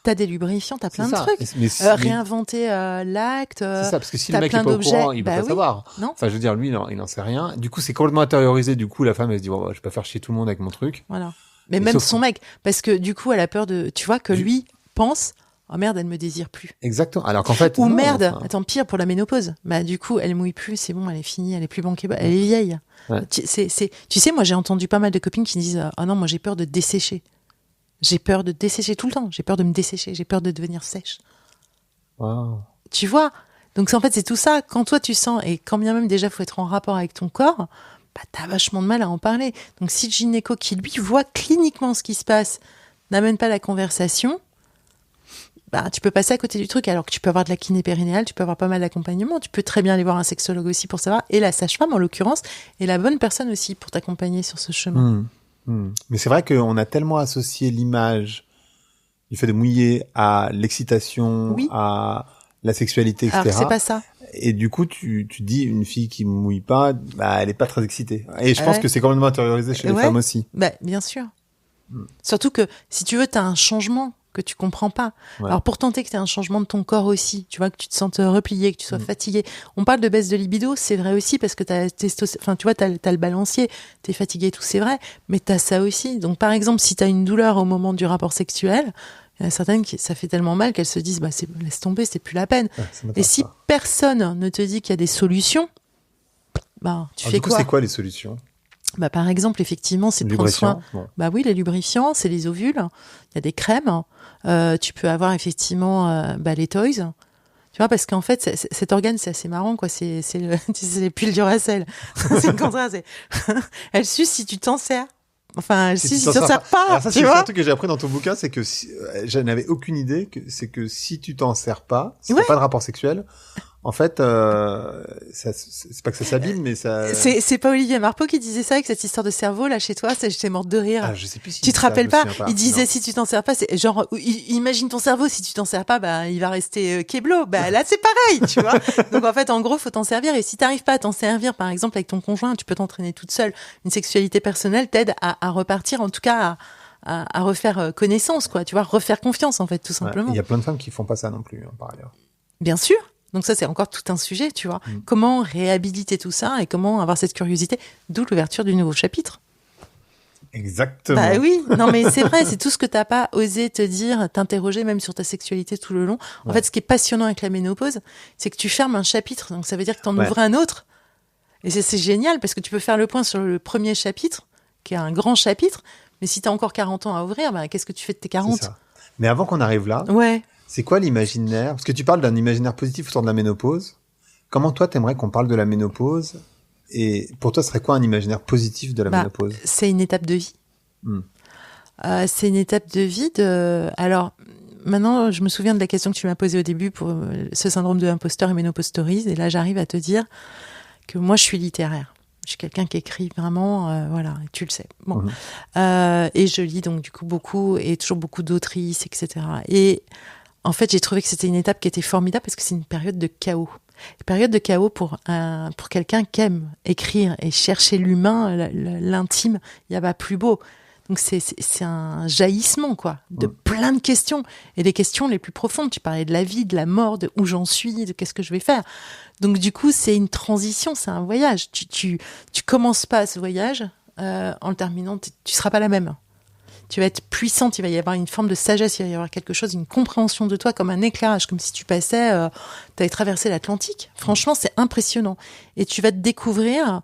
T'as des lubrifiants, t'as plein de trucs. Réinventer l'acte. C'est ça, parce que si le mec est pas au courant, il peut pas savoir. Non. Enfin, je veux dire, lui, il n'en sait rien. Du coup, c'est complètement intériorisé. Du coup, la femme, elle se dit, je vais pas faire chier tout le monde avec mon truc. Voilà. Mais même son mec, parce que du coup, elle a peur tu vois, que lui pense, oh merde, elle me désire plus. Exactement. Alors qu'en fait. Ou merde, attends, pire pour la ménopause. Du coup, elle mouille plus, c'est bon, elle est finie, elle est plus bankable, elle est vieille. Ouais. Tu sais, moi, j'ai entendu pas mal de copines qui disent, oh non, moi, j'ai peur de dessécher. J'ai peur de dessécher tout le temps. J'ai peur de me dessécher. J'ai peur de devenir sèche. Wow. tu vois. Donc en fait, c'est tout ça. Quand toi tu sens, et quand bien même déjà faut être en rapport avec ton corps, t'as vachement de mal à en parler. Donc si le gynéco qui lui voit cliniquement ce qui se passe n'amène pas la conversation, tu peux passer à côté du truc, alors que tu peux avoir de la kiné périnéale, tu peux avoir pas mal d'accompagnement, tu peux très bien aller voir un sexologue aussi pour savoir, et la sage-femme en l'occurrence, est la bonne personne aussi pour t'accompagner sur ce chemin. Mais c'est vrai qu'on a tellement associé l'image du fait de mouiller à l'excitation, à la sexualité, etc. Alors c'est pas ça. Et du coup, tu dis, une fille qui mouille pas, elle est pas très excitée. Et je pense que c'est complètement intériorisé chez les femmes aussi. Bien sûr. Surtout que, si tu veux, t'as un changement que tu comprends pas. Alors pour tenter que tu aies un changement de ton corps aussi, tu vois, que tu te sentes replié, que tu sois fatigué. On parle de baisse de libido, c'est vrai aussi parce que t'as le balancier, t'es fatigué, tout c'est vrai, mais t'as ça aussi. Donc par exemple, si t'as une douleur au moment du rapport sexuel, il y en a certaines qui ça fait tellement mal qu'elles se disent laisse tomber, c'est plus la peine. Et si personne ne te dit qu'il y a des solutions, tu fais quoi ? C'est quoi les solutions ? Par exemple, effectivement, c'est de prendre soin. Oui, les lubrifiants, c'est les ovules. Il y a des crèmes. Tu peux avoir effectivement les toys. Tu vois, parce qu'en fait, cet organe, c'est assez marrant, quoi. C'est les piles Duracell. C'est le contraire. Elle suce si tu t'en sers. Enfin, si tu t'en sers pas. Alors ça, c'est un truc que j'ai appris dans ton bouquin, c'est que je n'avais aucune idée c'est que si tu t'en sers pas, si t'as pas de rapport sexuel, en fait, c'est pas que ça s'abîme, mais ça. C'est pas Olivier Marpeau qui disait ça avec cette histoire de cerveau là chez toi. J'étais morte de rire. Je sais plus si tu te rappelles pas. Il disait si tu t'en sers pas, c'est genre imagine ton cerveau si tu t'en sers pas, il va rester kéblo. Là c'est pareil, tu vois. Donc en fait, en gros, faut t'en servir. Et si t'arrives pas à t'en servir, par exemple avec ton conjoint, tu peux t'entraîner toute seule. Une sexualité personnelle t'aide à repartir, en tout cas à refaire connaissance, quoi. Tu vois, refaire confiance en fait, tout simplement. Il y a plein de femmes qui font pas ça non plus, par ailleurs. Bien sûr. Donc ça, c'est encore tout un sujet, tu vois. Comment réhabiliter tout ça et comment avoir cette curiosité, d'où l'ouverture du nouveau chapitre. Exactement. Oui, non mais c'est vrai, c'est tout ce que t'as pas osé te dire, t'interroger même sur ta sexualité tout le long. En fait, ce qui est passionnant avec la ménopause, c'est que tu fermes un chapitre, donc ça veut dire que t'en ouvres un autre. Et c'est génial parce que tu peux faire le point sur le premier chapitre, qui est un grand chapitre, mais si t'as encore 40 ans à ouvrir, qu'est-ce que tu fais de tes 40 ? C'est ça. Mais avant qu'on arrive là... C'est quoi l'imaginaire ? Parce que tu parles d'un imaginaire positif autour de la ménopause. Comment toi, t'aimerais qu'on parle de la ménopause ? Et pour toi, ce serait quoi un imaginaire positif de la ménopause ? C'est une étape de vie. C'est une étape de vie Alors, maintenant, je me souviens de la question que tu m'as posée au début pour ce syndrome de l'imposteur et Ménopause Stories. Et là, j'arrive à te dire que moi, je suis littéraire. Je suis quelqu'un qui écrit vraiment, voilà, tu le sais. Bon. Et je lis donc du coup beaucoup, et toujours beaucoup d'autrices, etc. Et en fait, j'ai trouvé que c'était une étape qui était formidable parce que c'est une période de chaos. Une période de chaos pour quelqu'un qui aime écrire et chercher l'humain, l'intime, il n'y a pas plus beau. Donc c'est un jaillissement, quoi, de plein de questions. Et des questions les plus profondes. Tu parlais de la vie, de la mort, de où j'en suis, de qu'est-ce que je vais faire. Donc du coup, c'est une transition, c'est un voyage. Tu commences pas ce voyage en le terminant, tu seras pas la même. Tu vas être puissante, il va y avoir une forme de sagesse, il va y avoir quelque chose, une compréhension de toi comme un éclairage, comme si tu passais, tu avais traversé l'Atlantique. Franchement, c'est impressionnant. Et tu vas te découvrir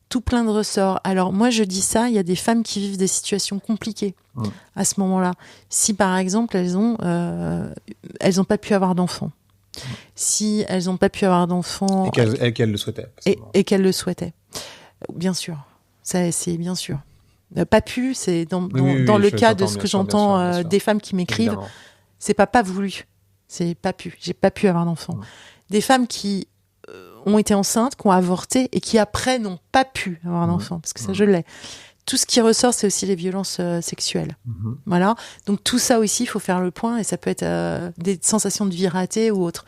tout plein de ressorts. Alors moi, je dis ça, il y a des femmes qui vivent des situations compliquées à ce moment-là. Si par exemple, elles ont pas pu avoir d'enfants. Si elles n'ont pas pu avoir d'enfants... Et qu'elles le souhaitaient. Et qu'elles le souhaitaient. Bien sûr. Ça, c'est bien sûr. Pas pu, c'est dans le cas de ce que j'entends des femmes qui m'écrivent, évidemment. C'est pas voulu, c'est pas pu, j'ai pas pu avoir d'enfant. Des femmes qui ont été enceintes, qui ont avorté et qui après n'ont pas pu avoir d'enfant, parce que ça je l'ai. Tout ce qui ressort, c'est aussi les violences sexuelles. Voilà. Donc tout ça aussi, il faut faire le point, et ça peut être des sensations de vie ratée ou autre.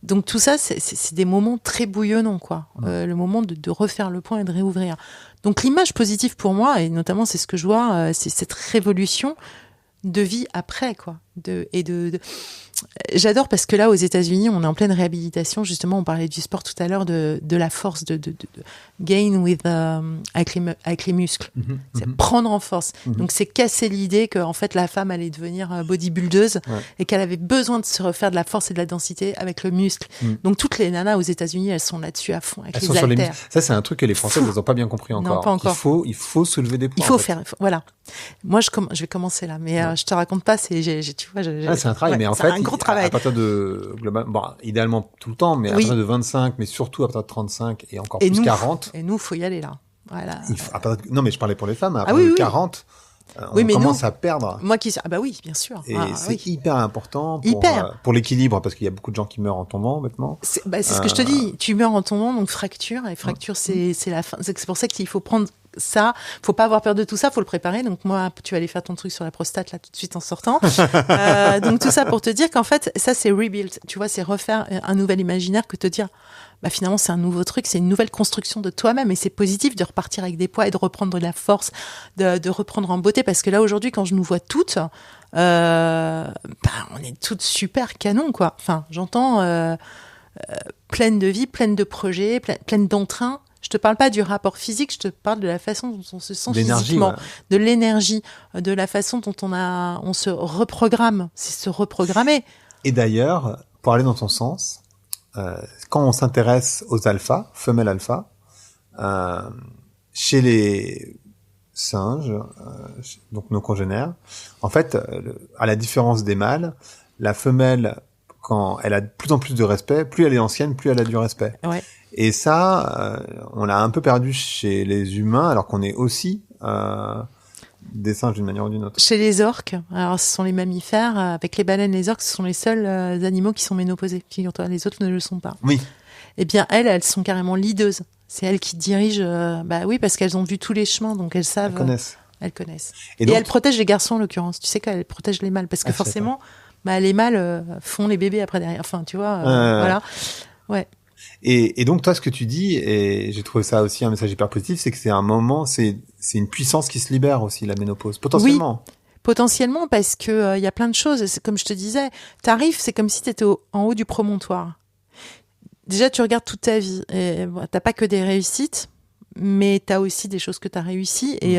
Donc tout ça, c'est des moments très bouillonnants, quoi. Le moment de refaire le point et de réouvrir. Donc l'image positive pour moi, et notamment c'est ce que je vois, c'est cette révolution de vie après, quoi. J'adore parce que là, aux États-Unis, on est en pleine réhabilitation. Justement, on parlait du sport tout à l'heure, de la force, de gain avec les muscles. C'est prendre en force. Donc, c'est casser l'idée que, en fait, la femme allait devenir bodybuildeuse et qu'elle avait besoin de se refaire de la force et de la densité avec le muscle. Donc, toutes les nanas aux États-Unis, elles sont là-dessus à fond avec les haltères. Ça, c'est un truc que les Français n'ont pas bien compris encore. Non, pas encore. Il faut soulever des poids. Il faut faire. Voilà. Moi, je vais commencer là, mais je te raconte pas. Tu tu vois. C'est un travail, mais en fait, un gros travail. À partir de idéalement tout le temps, mais à partir de 25, mais surtout à partir de 35 et encore plus 40. Et nous, faut y aller là. Voilà. Non, mais je parlais pour les femmes. À partir de 40. On commence à perdre. Bah oui, bien sûr. Et c'est hyper important pour l'équilibre, parce qu'il y a beaucoup de gens qui meurent en tombant, bêtement. C'est ce que je te dis. Tu meurs en tombant, donc fracture. Et fracture, c'est la fin. C'est pour ça qu'il faut prendre ça. Faut pas avoir peur de tout ça, faut le préparer. Donc moi, tu vas aller faire ton truc sur la prostate, là, tout de suite en sortant. Donc tout ça pour te dire qu'en fait, ça, c'est rebuild. Tu vois, c'est refaire un nouvel imaginaire que te dire, bah finalement c'est un nouveau truc, c'est une nouvelle construction de toi-même et c'est positif de repartir avec des poids et de reprendre de la force, de reprendre en beauté, parce que là aujourd'hui quand je nous vois toutes, on est toutes super canon quoi. Enfin j'entends pleine de vie, pleine de projets, pleine d'entrain. Je te parle pas du rapport physique, je te parle de la façon dont on se sent physiquement, de l'énergie, de la façon dont on se reprogramme, c'est se reprogrammer. Et d'ailleurs, pour aller dans ton sens, quand on s'intéresse aux alphas, femelles alphas, chez les singes, donc nos congénères, en fait, à la différence des mâles, la femelle, quand elle a de plus en plus de respect, plus elle est ancienne, plus elle a du respect. Ouais. Et ça, on l'a un peu perdu chez les humains, alors qu'on est aussi des singes d'une manière ou d'une autre. Chez les orques, alors ce sont les mammifères, avec les baleines, les orques, ce sont les seuls animaux qui sont ménopausés. Figure-toi, les autres ne le sont pas. Oui. Eh bien, elles sont carrément leadeuses. C'est elles qui dirigent, oui, parce qu'elles ont vu tous les chemins, donc elles savent. Elles connaissent. Et elles protègent les garçons, en l'occurrence. Tu sais qu'elles protègent les mâles, parce que forcément, les mâles font les bébés après derrière. Enfin, tu vois, voilà. Ouais. Et donc toi, ce que tu dis, et j'ai trouvé ça aussi un message hyper positif, c'est que c'est un moment, c'est une puissance qui se libère aussi, la ménopause, potentiellement. Oui, potentiellement, parce que y a plein de choses. C'est comme je te disais, t'arrives, c'est comme si t'étais en haut du promontoire. Déjà, tu regardes toute ta vie, et t'as pas que des réussites, mais t'as aussi des choses que t'as réussies, et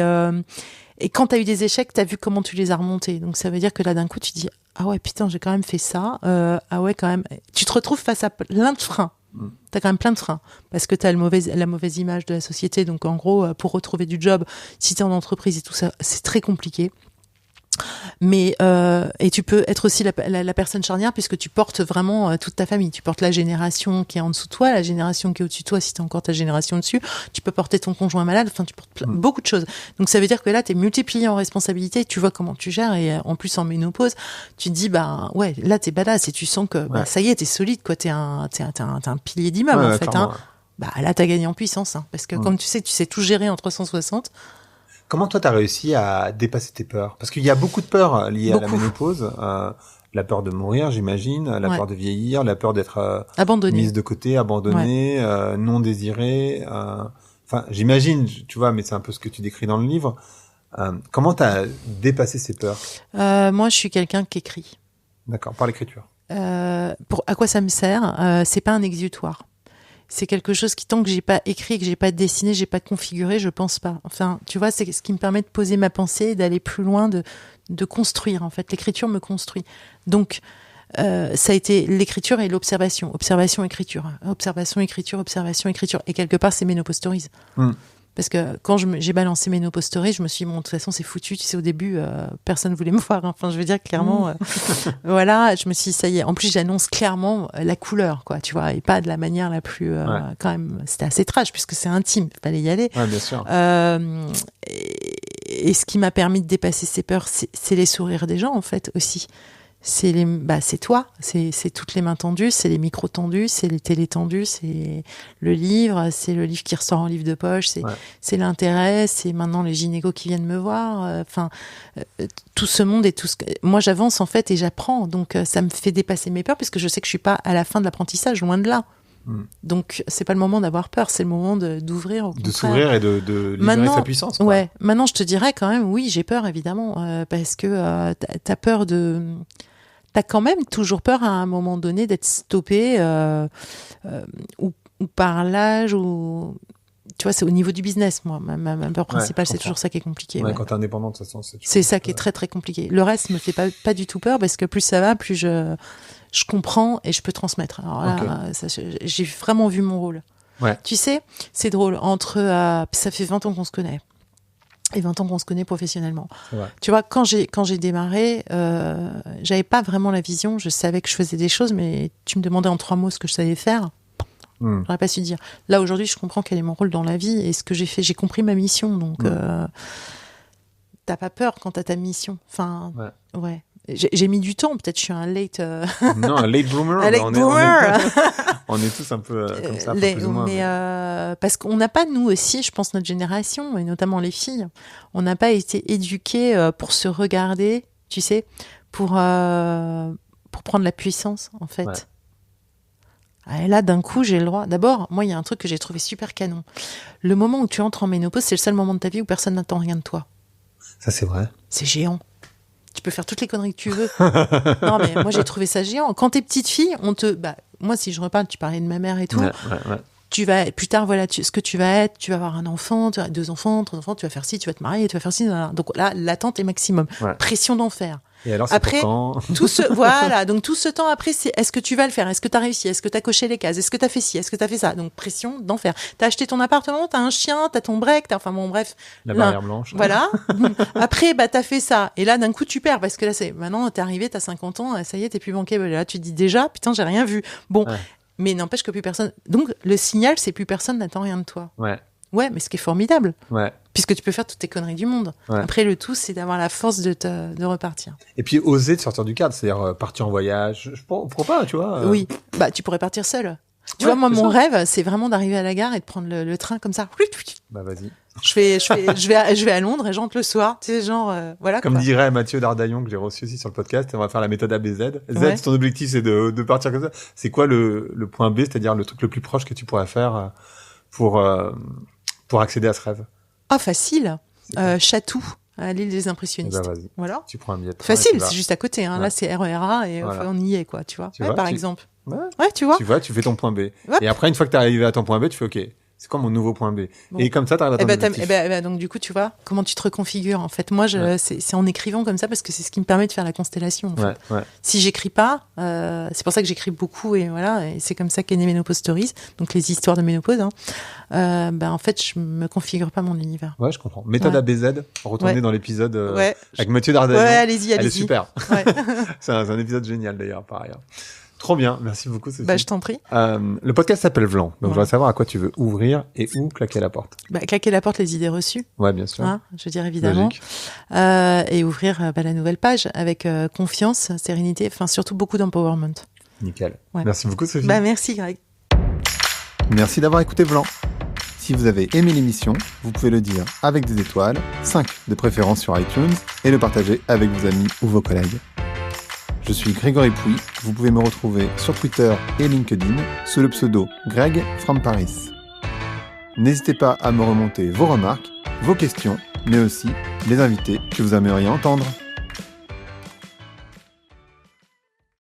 quand t'as eu des échecs, t'as vu comment tu les as remontés. Donc ça veut dire que là, d'un coup, tu dis, ah ouais, putain, j'ai quand même fait ça. Ah ouais, quand même. Tu te retrouves face à plein de freins. T'as quand même plein de freins parce que t'as la mauvaise image de la société. Donc en gros, pour retrouver du job, si t'es en entreprise et tout ça, c'est très compliqué. Mais et tu peux être aussi la personne charnière puisque tu portes vraiment toute ta famille. Tu portes la génération qui est en dessous de toi, la génération qui est au-dessus de toi, si t'as encore ta génération dessus. Tu peux porter ton conjoint malade. Enfin, tu portes beaucoup de choses. Donc ça veut dire que là, t'es multiplié en responsabilité. Tu vois comment tu gères et en plus en ménopause, tu te dis ouais, là t'es badass et tu sens que ça y est, t'es solide quoi. T'es un pilier d'immeuble en fait. Là t'as gagné en puissance parce que comme tu sais tout gérer en 360. Comment toi, t'as réussi à dépasser tes peurs? Parce qu'il y a beaucoup de peurs liées à la ménopause. La peur de mourir, j'imagine, la peur de vieillir, la peur d'être mise de côté, abandonnée, non désirée. Enfin, j'imagine, tu vois, mais c'est un peu ce que tu décris dans le livre. Comment t'as dépassé ces peurs? Moi, je suis quelqu'un qui écrit. D'accord, par l'écriture. À quoi ça me sert? C'est pas un exutoire. C'est quelque chose qui, tant que j'ai pas écrit, que j'ai pas dessiné, j'ai pas configuré, je pense pas. Enfin, tu vois, c'est ce qui me permet de poser ma pensée et d'aller plus loin, de construire, en fait. L'écriture me construit. Donc, ça a été l'écriture et l'observation. Observation, écriture. Observation, écriture, observation, écriture. Et quelque part, c'est Ménopause Stories. Parce que quand j'ai balancé Ménopause Stories, je me suis dit, bon, de toute façon, c'est foutu. Tu sais, au début, personne voulait me voir. Enfin, je veux dire, clairement, voilà, je me suis dit, ça y est. En plus, j'annonce clairement la couleur, quoi, tu vois, et pas de la manière la plus, quand même, c'était assez trash, puisque c'est intime. Il fallait y aller. Ouais, bien sûr. Et ce qui m'a permis de dépasser ces peurs, c'est les sourires des gens, en fait, aussi. C'est toi, c'est toutes les mains tendues, c'est les micros tendus, c'est les télés tendues, c'est le livre qui ressort en livre de poche, c'est l'intérêt, c'est maintenant les gynécos qui viennent me voir, tout ce monde et tout ce que moi j'avance en fait et j'apprends, donc ça me fait dépasser mes peurs puisque je sais que je suis pas à la fin de l'apprentissage, loin de là. Donc c'est pas le moment d'avoir peur, c'est le moment d'ouvrir, de s'ouvrir et de libérer sa puissance, quoi. Ouais, maintenant je te dirais quand même, oui, j'ai peur évidemment, parce que t'as peur t'as quand même toujours peur à un moment donné d'être stoppé ou par l'âge ou tu vois, c'est au niveau du business, moi ma peur principale, c'est toujours ça qui est compliqué. Quand t'es indépendant de toute façon, c'est ça qui est très très compliqué. Le reste me fait pas du tout peur parce que plus ça va, plus je comprends et je peux transmettre. Alors là, j'ai vraiment vu mon rôle. Tu sais, c'est drôle, ça fait 20 ans qu'on se connaît. et 20 ans qu'on se connaît professionnellement. Tu vois, quand j'ai démarré, j'avais pas vraiment la vision. Je savais que je faisais des choses, mais tu me demandais en 3 mots ce que je savais faire. J'aurais pas su dire. Là, aujourd'hui, je comprends quel est mon rôle dans la vie et ce que j'ai fait. J'ai compris ma mission. Donc, t'as pas peur quand t'as ta mission. Enfin, ouais. J'ai mis du temps. Peut-être je suis un late... Non, un late bloomer. Un late bloomer. On est tous un peu comme ça, plus ou moins. Mais parce qu'on n'a pas, nous aussi, je pense, notre génération, et notamment les filles, on n'a pas été éduquées pour se regarder, tu sais, pour prendre la puissance, en fait. Et là, d'un coup, j'ai le droit. D'abord, moi, il y a un truc que j'ai trouvé super canon. Le moment où tu entres en ménopause, c'est le seul moment de ta vie où personne n'attend rien de toi. Ça, c'est vrai. C'est géant. Tu peux faire toutes les conneries que tu veux. Non, mais moi, j'ai trouvé ça géant. Quand t'es petite fille, moi, si je reparle, tu parlais de ma mère et tout. Tu vas, plus tard, voilà, ce que tu vas être, tu vas avoir un enfant, tu as 2 enfants, 3 enfants, tu vas faire ci, tu vas te marier, tu vas faire ci. Donc là, l'attente est maximum. Pression d'enfer. Et alors, c'est après, quand voilà, donc tout ce temps après, c'est est-ce que tu vas le faire? Est-ce que tu as réussi? Est-ce que tu as coché les cases? Est-ce que tu as fait ci? Est-ce que tu as fait ça? Donc pression d'enfer. T'as acheté ton appartement, t'as un chien, t'as ton break, enfin bon, bref. La barrière blanche. Voilà. Après, t'as fait ça. Et là, d'un coup, tu perds parce que là, maintenant, t'es arrivé, t'as 50 ans, ça y est, t'es plus bankable. Là, tu te dis déjà, putain, j'ai rien vu. Bon. Mais n'empêche que plus personne. Donc, le signal, c'est plus personne n'attend rien de toi. Ouais, mais ce qui est formidable. Puisque tu peux faire toutes tes conneries du monde. Après, le tout, c'est d'avoir la force de repartir. Et puis, oser de sortir du cadre, c'est-à-dire partir en voyage. Pourquoi pas, tu vois Oui, tu pourrais partir seule. Tu vois, moi, mon rêve, c'est vraiment d'arriver à la gare et de prendre le train comme ça. Bah, vas-y. Je vais à Londres et j'entre le soir. Tu sais, genre, voilà. Comme dirait Mathieu Dardaillon, que j'ai reçu aussi sur le podcast, on va faire la méthode ABZ. Z, ton objectif, c'est de partir comme ça. C'est quoi le point B, c'est-à-dire le truc le plus proche que tu pourrais faire pour accéder à ce rêve? Ah, facile. Chatou, à l'île des Impressionnistes. Bah, vas-y. Voilà. Tu prends un billet de train. Facile, c'est juste à côté. Là, c'est RERA et on y est, quoi, tu vois. Par exemple. Ouais, tu vois. Tu vois, tu fais ton point B. Et après, une fois que t'es arrivé à ton point B, tu fais OK. C'est quoi mon nouveau point B? Et comme ça, t'arrives à ton objectif. Donc, du coup, tu vois, comment tu te reconfigures, en fait. Moi, c'est en écrivant comme ça parce que c'est ce qui me permet de faire la constellation, en fait. Si j'écris pas, c'est pour ça que j'écris beaucoup et voilà, et c'est comme ça qu'est né Ménopause Stories, donc les histoires de ménopause, en fait, je me configure pas mon univers. Ouais, je comprends. Méthode ABZ, retournez dans l'épisode avec Mathieu Dardaillon. Ouais, allez-y. Elle est super. C'est un épisode génial, d'ailleurs, par ailleurs. Trop bien, merci beaucoup Sophie. Je t'en prie. Le podcast s'appelle Vlan, donc je voudrais savoir à quoi tu veux ouvrir et où claquer la porte. Claquer la porte, les idées reçues. Ouais, bien sûr. Je veux dire évidemment. Et ouvrir la nouvelle page avec confiance, sérénité, enfin surtout beaucoup d'empowerment. Nickel. Merci beaucoup Sophie. Merci Greg. Merci d'avoir écouté Vlan. Si vous avez aimé l'émission, vous pouvez le dire avec des étoiles, 5 de préférence sur iTunes, et le partager avec vos amis ou vos collègues. Je suis Grégory Pouy, vous pouvez me retrouver sur Twitter et LinkedIn sous le pseudo Greg from Paris. N'hésitez pas à me remonter vos remarques, vos questions, mais aussi les invités que vous aimeriez entendre.